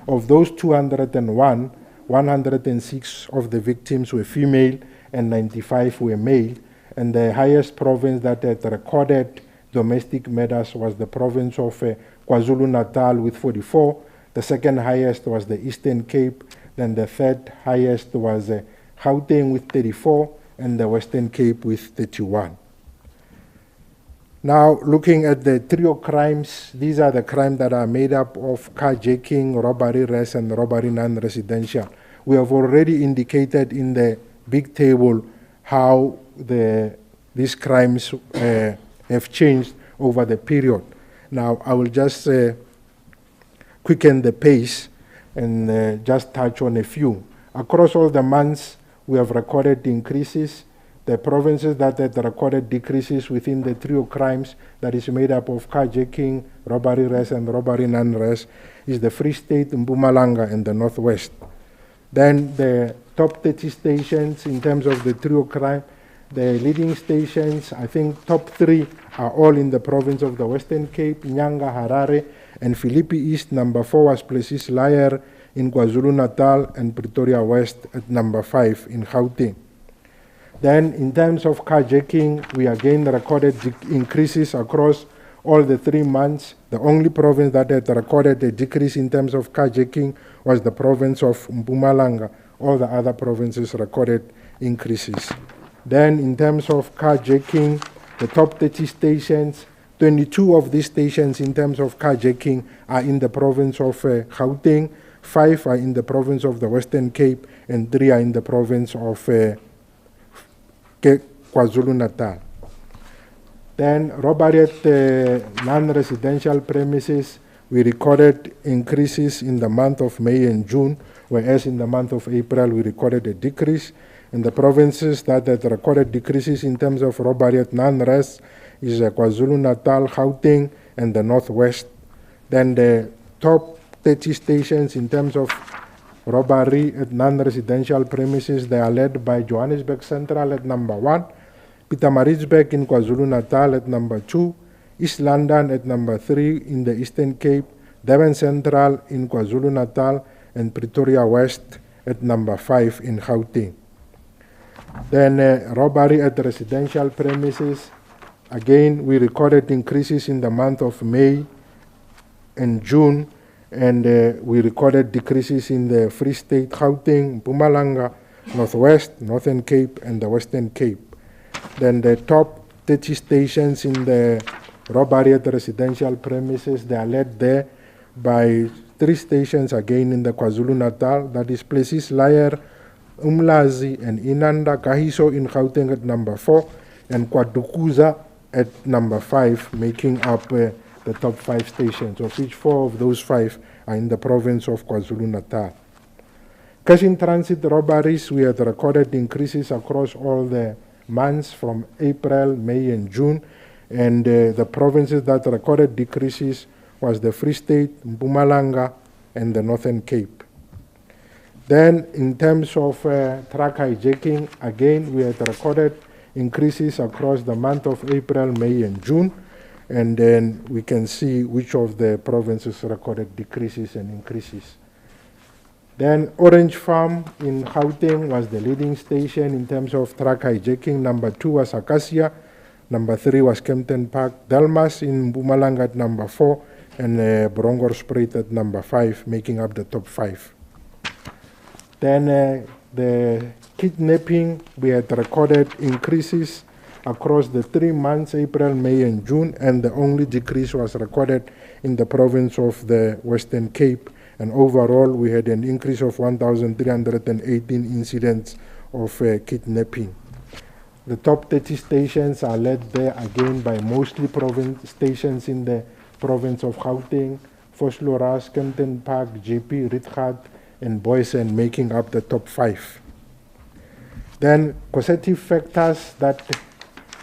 Of those 201, 106 of the victims were female and 95 were male. And the highest province that had recorded domestic murders was the province of KwaZulu-Natal with 44. The second highest was the Eastern Cape. Then the third highest was Gauteng with 34 and the Western Cape with 31. Now, looking at the trio crimes, these are the crimes that are made up of carjacking, robbery res, and robbery non-residential. We have already indicated in the big table how these crimes have changed over the period. Now, I will just quicken the pace and just touch on a few. Across all the months, we have recorded increases. The provinces that had recorded decreases within the trio crimes that is made up of carjacking, robbery res, and robbery non-res is the Free State, Mpumalanga, and the Northwest. Then the top 30 stations in terms of the trio crime, the leading stations, I think top 3 are all in the province of the Western Cape, Nyanga, Harare, and Philippi East. Number 4 was Plessis Liar in KwaZulu-Natal, and Pretoria West at number 5 in Gauteng. Then in terms of carjacking, we again recorded increases across all the 3 months. The only province that had recorded a decrease in terms of carjacking was the province of Mpumalanga. All the other provinces recorded increases. Then in terms of carjacking, the top 30 stations, 22 of these stations in terms of carjacking are in the province of Gauteng, 5 are in the province of the Western Cape, and 3 are in the province of KwaZulu-Natal. Then robbery at non-residential premises, we recorded increases in the month of May and June, whereas in the month of April we recorded a decrease. And the provinces that had recorded decreases in terms of robbery at non-res is KwaZulu-Natal, Gauteng, and the Northwest. Then the top 30 stations in terms of robbery at non-residential premises, they are led by Johannesburg Central at number 1, Pietermaritzburg in KwaZulu-Natal at number 2, East London at number 3 in the Eastern Cape, Durban Central in KwaZulu-Natal, and Pretoria West at number 5 in Gauteng. Then robbery at residential premises, again we recorded increases in the month of May and June, and we recorded decreases in the Free State, Gauteng, Mpumalanga, Northwest, Northern Cape, and the Western Cape. Then the top 30 stations in the robbery at residential premises, they are led there by 3 stations again in the KwaZulu-Natal, that is places Layer, Umlazi, and Inanda, Kahiso in Gauteng at number 4, and Kwadukuza at number 5, making up the top 5 stations, of which 4 of those 5 are in the province of KwaZulu-Natal. Cash in transit robberies, we had recorded increases across all the months from April, May, and June, and the provinces that recorded decreases was the Free State, Mpumalanga, and the Northern Cape. Then in terms of truck hijacking, again we had recorded increases across the month of April, May, and June, and then we can see which of the provinces recorded decreases and increases. Then Orange Farm in Gauteng was the leading station in terms of truck hijacking. Number 2 was Acacia. Number 3 was Kempton Park. Delmas in Mpumalanga at number 4, and Bronkhorstspruit at number 5, making up the top 5. Then the kidnapping, we had recorded increases across the 3 months, April, May, and June, and the only decrease was recorded in the province of the Western Cape. And overall, we had an increase of 1,318 incidents of kidnapping. The top 30 stations are led there again by mostly province stations in the province of Gauteng, Vosloorus, Kempton Park, JP, Rietgat, and Boysen, making up the top 5. Then causative factors that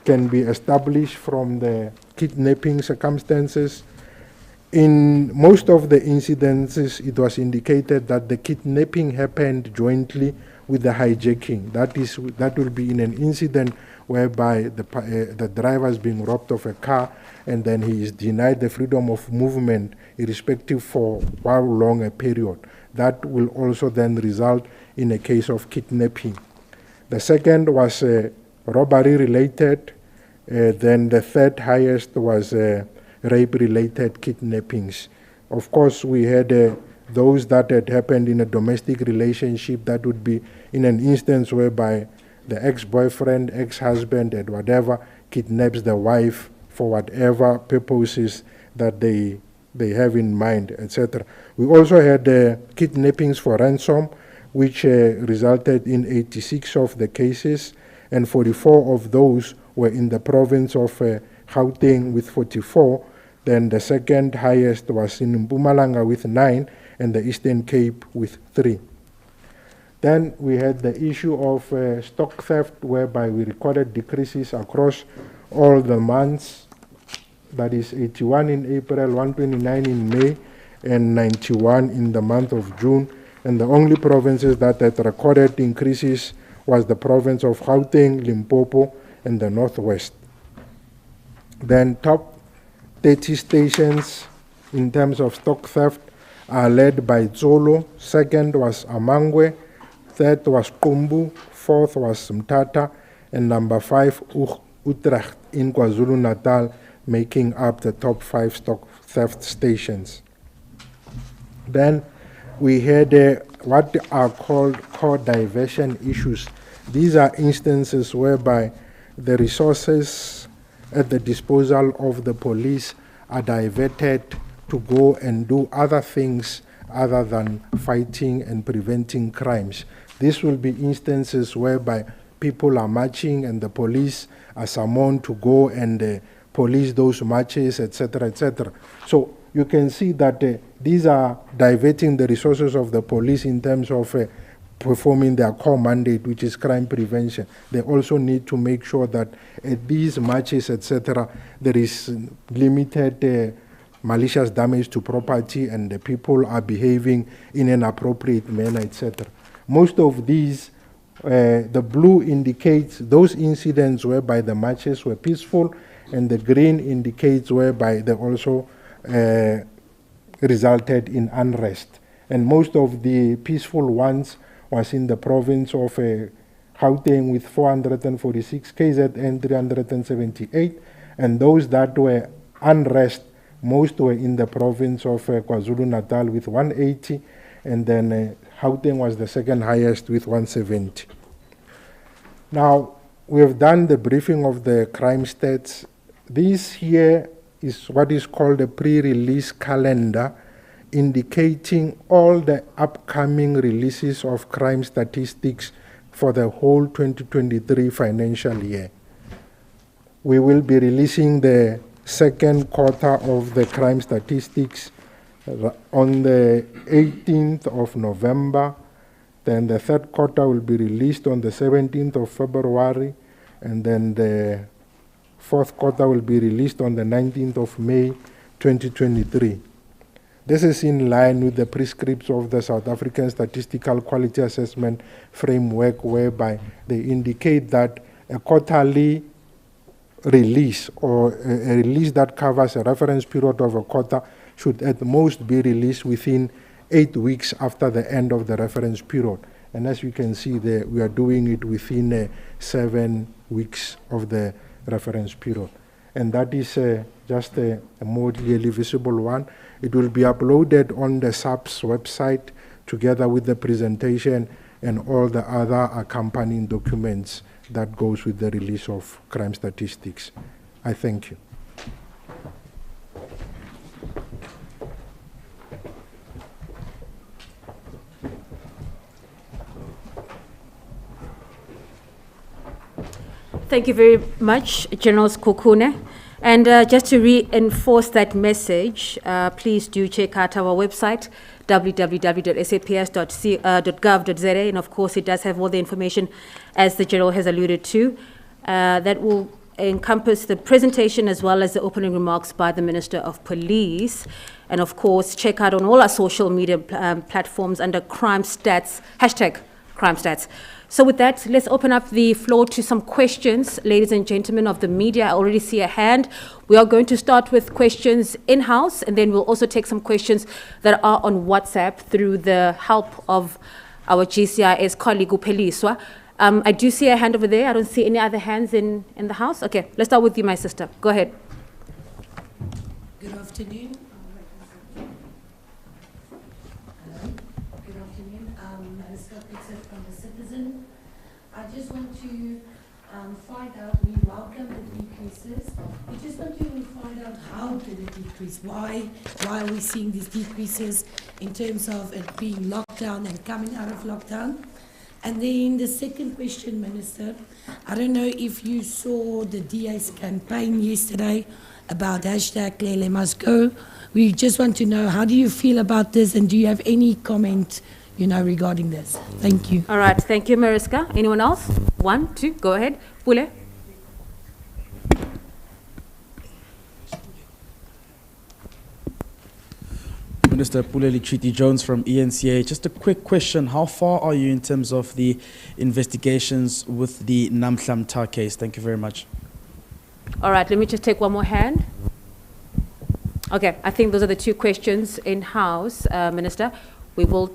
can be established from the kidnapping circumstances. In most of the incidences, it was indicated that the kidnapping happened jointly with the hijacking. That will be in an incident whereby the driver is being robbed of a car, and then he is denied the freedom of movement, irrespective for how long a period. That will also then result in a case of kidnapping. The second was robbery related. Then the third highest was rape-related kidnappings. Of course, we had those that had happened in a domestic relationship. That would be in an instance whereby the ex-boyfriend, ex-husband, and whatever kidnaps the wife for whatever purposes that they have in mind, etc. We also had kidnappings for ransom, which resulted in 86 of the cases, and 44 of those were in the province of Gauteng with 44. Then the second highest was in Mpumalanga with 9, and the Eastern Cape with 3. Then we had the issue of stock theft, whereby we recorded decreases across all the months. That is 81 in April, 129 in May, and 91 in the month of June. And the only provinces that had recorded increases was the province of Gauteng, Limpopo, and the Northwest. Then top 30 stations in terms of stock theft are led by Zolo. Second was Amangwe. Third was Kumbu. Fourth was Mtata. And number 5, Utrecht in KwaZulu-Natal, making up the top 5 stock theft stations. Then we had what are called core diversion issues. These are instances whereby the resources at the disposal of the police are diverted to go and do other things other than fighting and preventing crimes. This will be instances whereby people are marching and the police are summoned to go and police those marches, etc., etc. So you can see that these are diverting the resources of the police in terms of performing their core mandate, which is crime prevention. They also need to make sure that at these marches, etc., there is limited malicious damage to property and the people are behaving in an appropriate manner, etc. Most of these, the blue indicates those incidents whereby the marches were peaceful, and the green indicates whereby they also resulted in unrest. And most of the peaceful ones was in the province of Gauteng with 446, KZN 378, and those that were unrest, most were in the province of KwaZulu-Natal with 180, and then Gauteng was the second highest with 170. Now, we have done the briefing of the crime stats. This here is what is called a pre-release calendar, indicating all the upcoming releases of crime statistics for the whole 2023 financial year. We will be releasing the second quarter of the crime statistics on the 18th of November. Then the third quarter will be released on the 17th of February, and then the fourth quarter will be released on the 19th of May 2023. This is in line with the prescripts of the South African Statistical Quality Assessment Framework, whereby they indicate that a quarterly release or a release that covers a reference period of a quarter should at most be released within 8 weeks after the end of the reference period. And as you can see there, we are doing it within 7 weeks of the reference period. And that is just a more clearly visible one. It will be uploaded on the SAPS website together with the presentation and all the other accompanying documents that goes with the release of crime statistics. I thank you. Thank you very much, General Skokune. And just to reinforce that message, please do check out our website, www.saps.gov.za, and of course it does have all the information as the General has alluded to. That will encompass the presentation as well as the opening remarks by the Minister of Police. And of course, check out on all our social media platforms under crime stats, hashtag crime stats. So with that, let's open up the floor to some questions, ladies and gentlemen of the media. I already see a hand. We are going to start with questions in-house, and then we'll also take some questions that are on WhatsApp through the help of our GCIS colleague, Upeliswa. I do see a hand over there. I don't see any other hands in the house. Okay, let's start with you, my sister. Go ahead. Good afternoon. Minister Bheki Cele from the Citizen. I just want to find out, we welcome the decreases. We just want to find out how did it decrease? Why are we seeing these decreases in terms of it being lockdown and coming out of lockdown? And then the second question, Minister, I don't know if you saw the DA's campaign yesterday about hashtag Lele must go. We just want to know, how do you feel about this, and do you have any comment, regarding this? Thank you. All right, thank you, Mariska. Anyone else? 1, 2, go ahead. Pule. Minister Puleli Chiti-Jones from ENCA. Just a quick question. How far are you in terms of the investigations with the Namhla case? Thank you very much. All right, let me just take one more hand. Okay, I think those are the two questions in-house, Minister. We will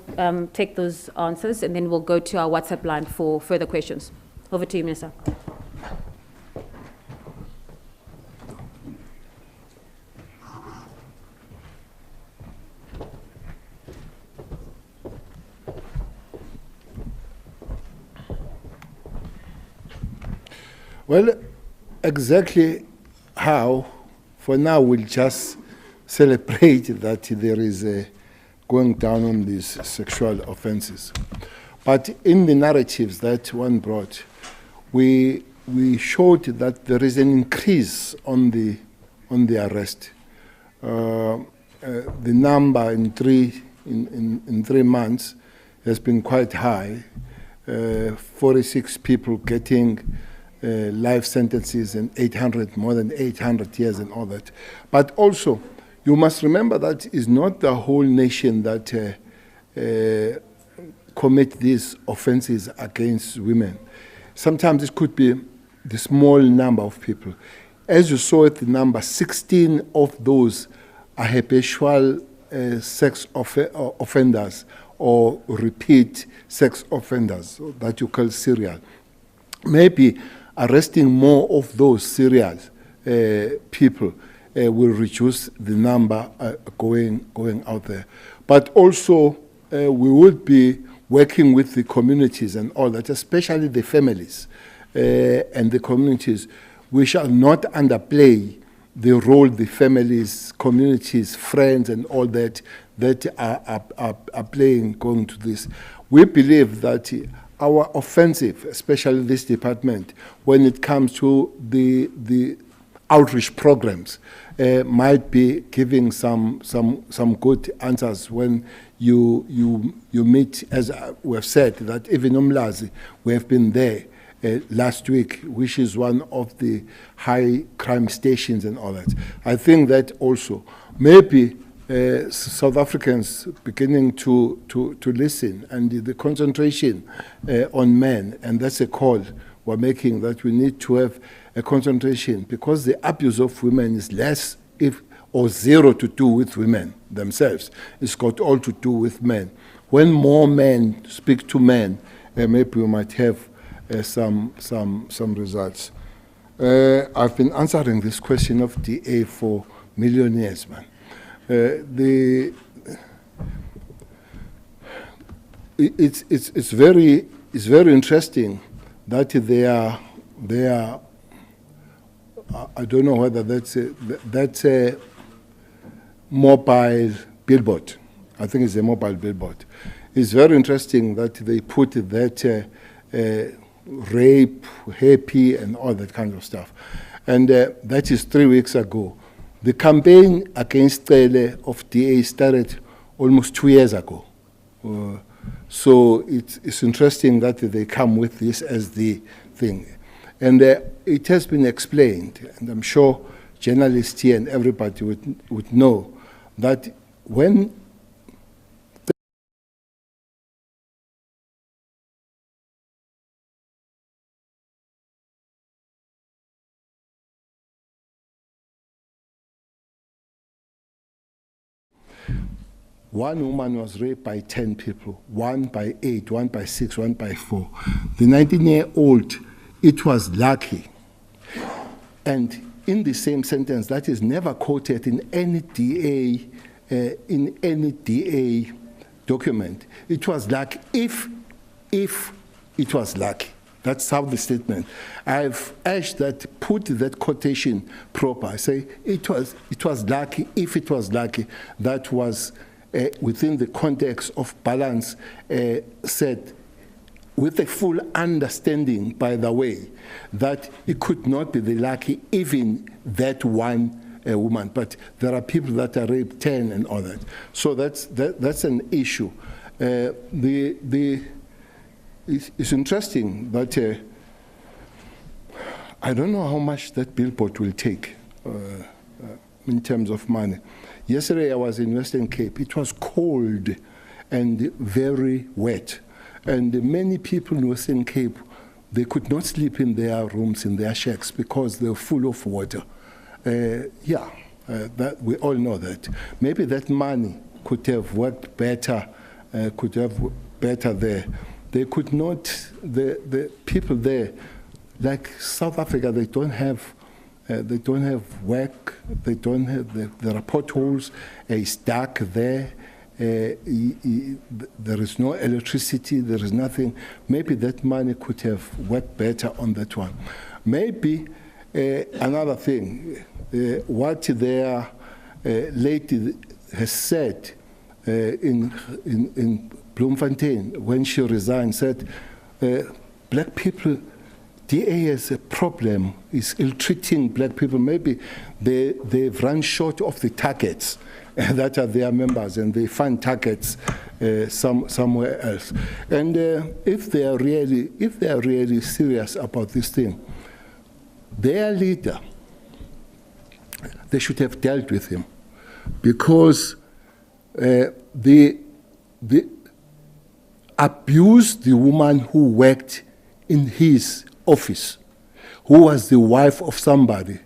take those answers, and then we'll go to our WhatsApp line for further questions. Over to you, Minister. Well, exactly how, for now, we'll just celebrate that there is a going down on these sexual offenses. But in the narratives that one brought, we showed that there is an increase on the on the arrest. The number in 3 months has been quite high. 46 people getting life sentences and more than 800 years and all that. But also, you must remember that it's not the whole nation that commit these offenses against women. Sometimes it could be the small number of people. As you saw at the number, 16 of those are habitual sex offenders or repeat sex offenders that you call serial. Maybe arresting more of those serial people will reduce the number going out there. But also, we would be working with the communities and all that, especially the families and the communities. We shall not underplay the role the families, communities, friends, and all that are playing going to this. We believe that our offensive, especially this department, when it comes to the outreach programs, might be giving some good answers when you meet, as we have said, that even Umlazi, we have been there last week, which is one of the high crime stations and all that. I think that also maybe South Africans beginning to listen, and the concentration on men, and that's a call we're making, that we need to have a concentration, because the abuse of women is less or zero to do with women themselves. It's got all to do with men. When more men speak to men, maybe we might have some results. I've been answering this question of DA for million years, man. It's very interesting that they are. I don't know whether that's a mobile billboard. I think it's a mobile billboard. It's very interesting that they put that rape, happy, and all that kind of stuff. And that is 3 weeks ago. The campaign against Cele of DA started almost 2 years ago. So it's interesting that they come with this as the thing. And it has been explained, and I'm sure journalists here and everybody would know, that when one woman was raped by 10 people, 1 by 8, 1 by 6, 1 by 4. The 19-year-old, it was lucky. And in the same sentence, that is never quoted in any DA document. It was lucky if it was lucky. That's how the statement. I've asked that put that quotation proper. I say it was lucky if it was lucky. That was within the context of balance said, with a full understanding, by the way, that it could not be the lucky even that one woman, but there are people that are raped 10 and all that. So that's an issue. It's interesting that I don't know how much that billboard will take in terms of money. Yesterday I was in Western Cape. It was cold and very wet. And many people in Western Cape, they could not sleep in their rooms, in their shacks, because they were full of water. That we all know that. Maybe that money could have worked better, there. They could not, the people there, like South Africa, they don't have work, there are potholes, it's dark there. There is no electricity, there is nothing. Maybe that money could have worked better on that one. Maybe another thing, what their lady has said in Bloemfontein when she resigned, said, black people DA has a problem, is ill-treating black people. Maybe they've run short of the targets that are their members, and they find targets somewhere else. And if they are really serious about this thing, their leader, they should have dealt with him, because they abused the woman who worked in his office, who was the wife of somebody,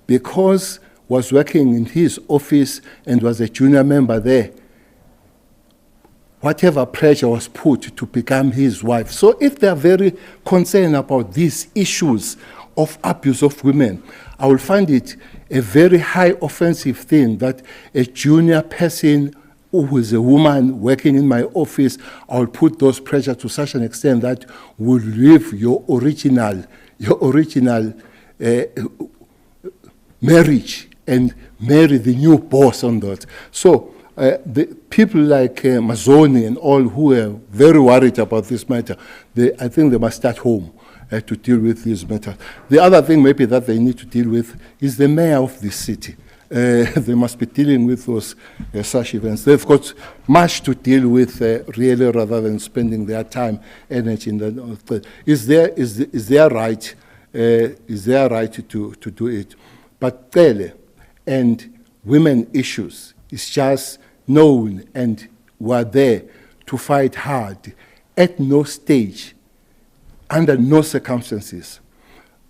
because was working in his office and was a junior member there. Whatever pressure was put to become his wife. So if they are very concerned about these issues of abuse of women, I will find it a very high offensive thing that a junior person who is a woman working in my office, I will put those pressure to such an extent that will leave your original marriage and marry the new boss on that. So the people like Mazzoni and all who are very worried about this matter, I think they must start home to deal with this matter. The other thing maybe that they need to deal with is the mayor of the city. They must be dealing with those such events. They've got much to deal with really, rather than spending their time, energy in that. Is their right to do it? But Cele and women issues is just known, and were there to fight hard. At no stage, under no circumstances,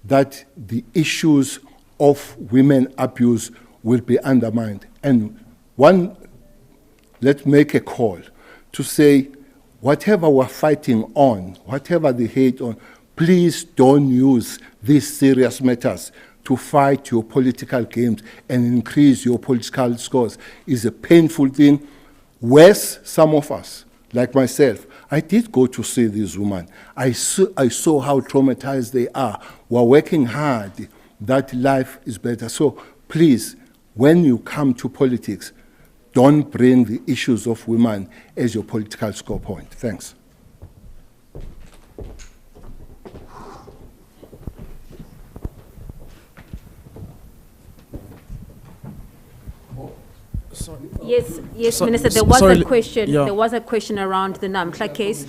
that the issues of women abuse will be undermined. And let's make a call to say, whatever we're fighting on, whatever the hate on, please don't use these serious matters to fight your political games and increase your political scores. It's a painful thing. Worse, some of us, like myself, I did go to see this woman. I saw how traumatized they are. We're working hard that life is better. So please, when you come to politics, don't bring the issues of women as your political score point. Thanks. Yes, Minister. There was a question. Yeah. There was a question around the Namhla case,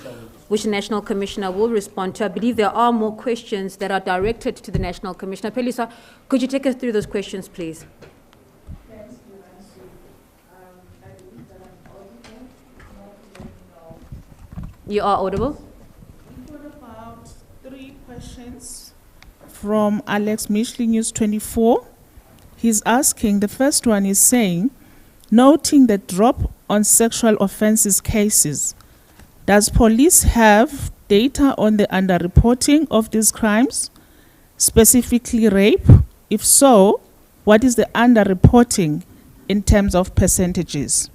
which the National Commissioner will respond to. I believe there are more questions that are directed to the National Commissioner. Pelisa, could you take us through those questions, please? Thanks, Nancy. I believe that I'm audible. You are audible. We've got about 3 questions from Alex Mishley, News 24. He's asking. The first one is saying, noting the drop on sexual offences cases, does police have data on the underreporting of these crimes, specifically rape? If so, what is the underreporting in terms of percentages?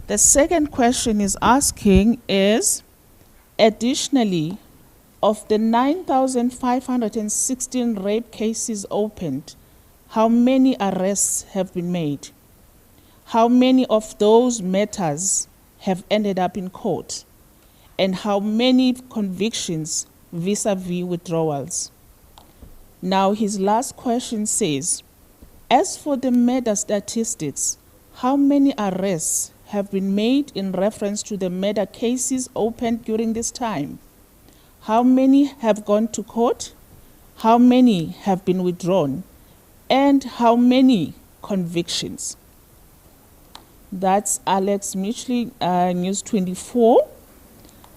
The second question is asking is, additionally, of the 9,516 rape cases opened, how many arrests have been made? How many of those matters have ended up in court? And how many convictions vis-a-vis withdrawals? Now, his last question says, as for the murder statistics, how many arrests have been made in reference to the murder cases opened during this time? How many have gone to court? How many have been withdrawn? And how many convictions? That's Alex Mitchley, News 24.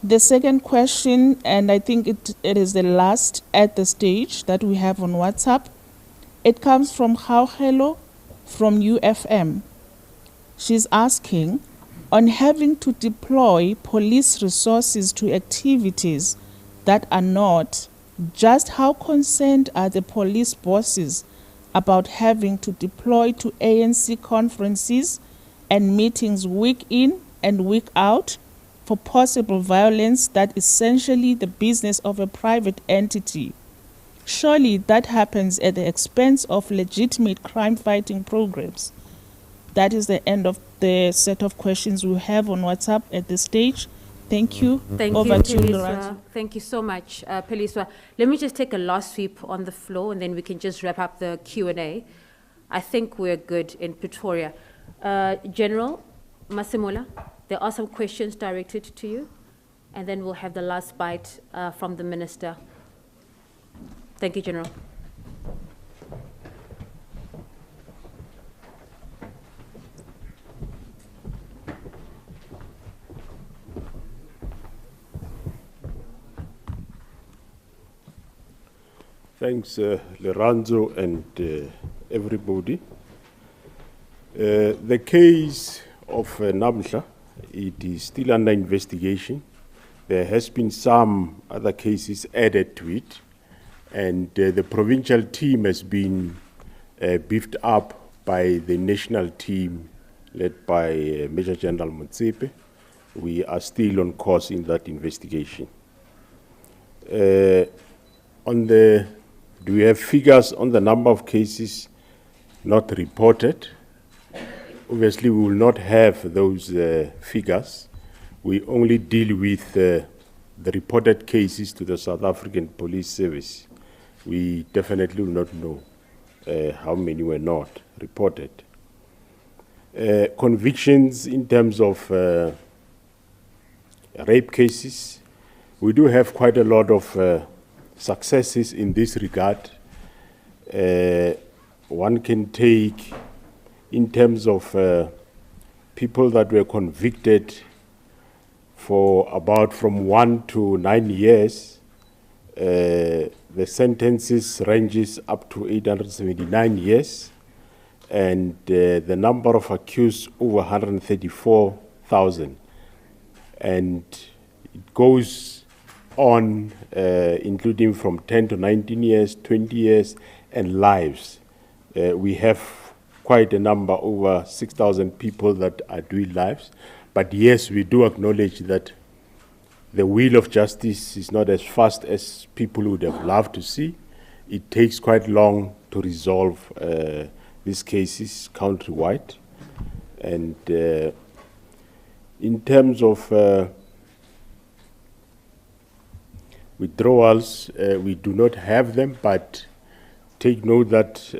The second question, and I think it is the last at the stage that we have on WhatsApp, it comes from Hauhelo from UFM. She's asking, on having to deploy police resources to activities that are not, just how concerned are the police bosses about having to deploy to ANC conferences and meetings week in and week out for possible violence that is essentially the business of a private entity? Surely that happens at the expense of legitimate crime-fighting programs. That is the end of the set of questions we have on WhatsApp at this stage. Thank you. Thank Over you, to you, Peliswa. Lerato. Thank you so much, Peliswa. Let me just take a last sweep on the floor, and then we can just wrap up the Q&A. I think we're good in Pretoria. General Masemola, there are some questions directed to you, and then we'll have the last bite from the Minister. Thank you, General. Thanks, Lorenzo and everybody. The case of Namhla, it is still under investigation. There has been some other cases added to it, and the provincial team has been beefed up by the national team led by Major General Motsepe. We are still on course in that investigation. Do we have figures on the number of cases not reported? Obviously, we will not have those figures. We only deal with the reported cases to the South African Police Service. We definitely will not know how many were not reported. Convictions in terms of rape cases, we do have quite a lot of successes in this regard. One can take, in terms of people that were convicted for about from 1 to 9 years, the sentences ranges up to 879 years, and the number of accused over 134,000. And it goes on, including from 10 to 19 years, 20 years, and lives. We have quite a number, over 6,000 people that are doing lives. But yes, we do acknowledge that the wheel of justice is not as fast as people would have loved to see. It takes quite long to resolve these cases countrywide. And in terms of withdrawals, we do not have them, but take note that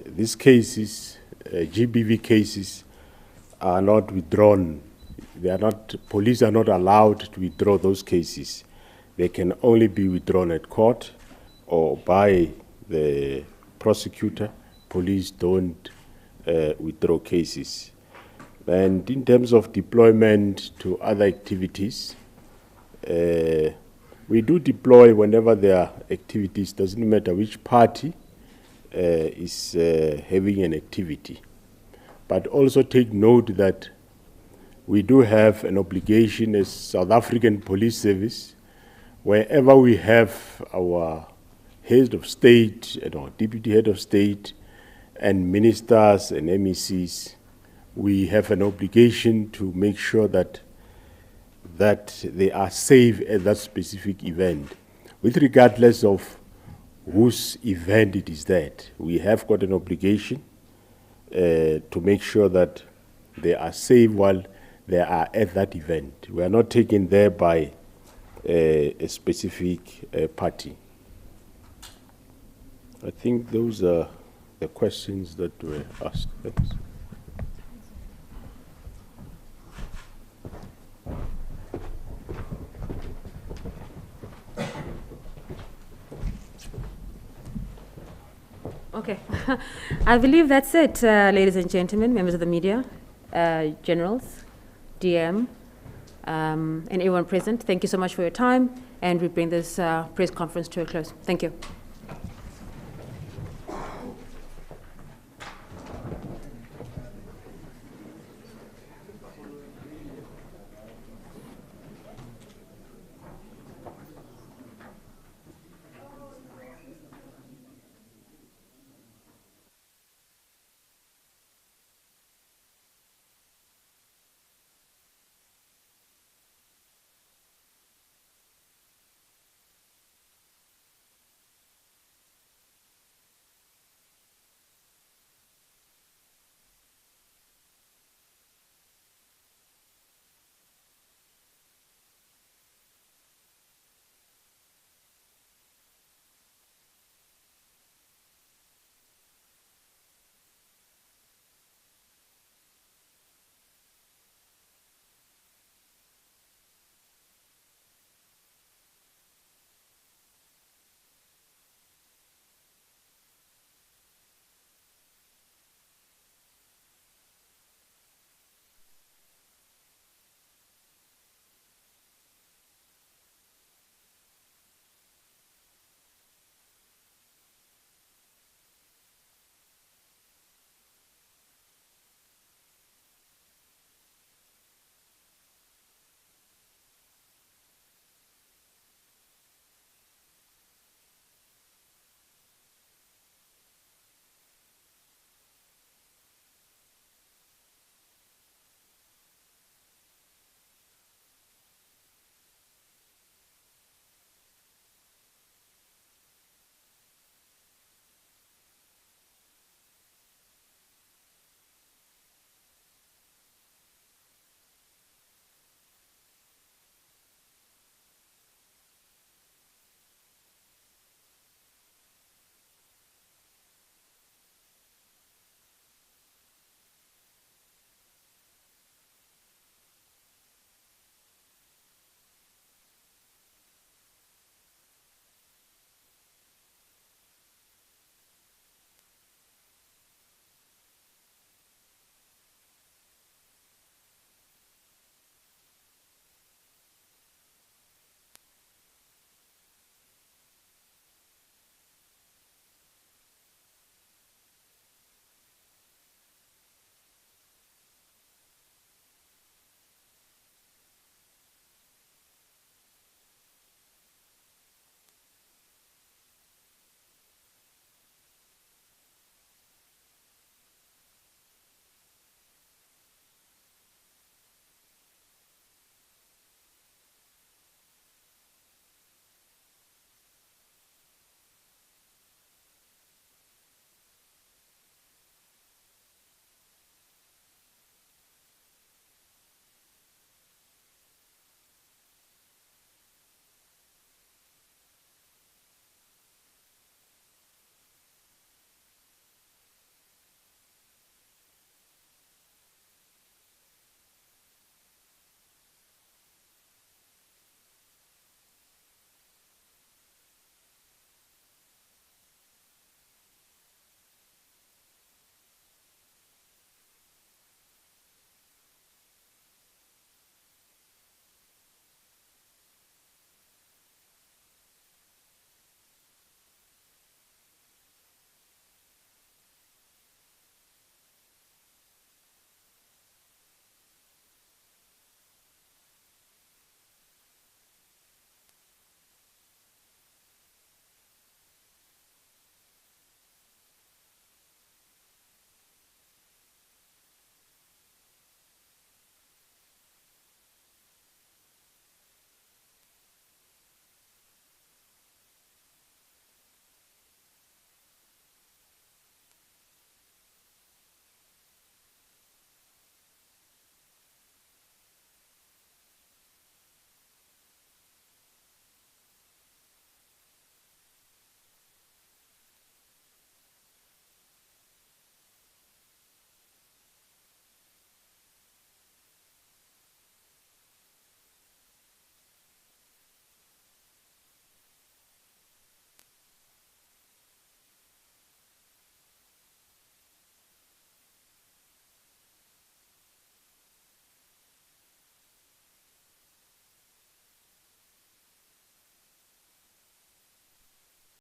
these cases, GBV cases, are not withdrawn. They are not, police are not allowed to withdraw those cases. They can only be withdrawn at court or by the prosecutor. Police don't withdraw cases. And in terms of deployment to other activities, we do deploy whenever there are activities, doesn't matter which party is having an activity. But also take note that we do have an obligation as South African Police Service, wherever we have our head of state and our deputy head of state and ministers and MECs, we have an obligation to make sure that they are safe at that specific event. With regardless of whose event it is that, we have got an obligation to make sure that they are safe while they are at that event. We are not taken there by a specific party. I think those are the questions that were asked. Thanks. Okay. I believe that's it, ladies and gentlemen, members of the media, generals, DM, and everyone present. Thank you so much for your time, and we bring this press conference to a close. Thank you.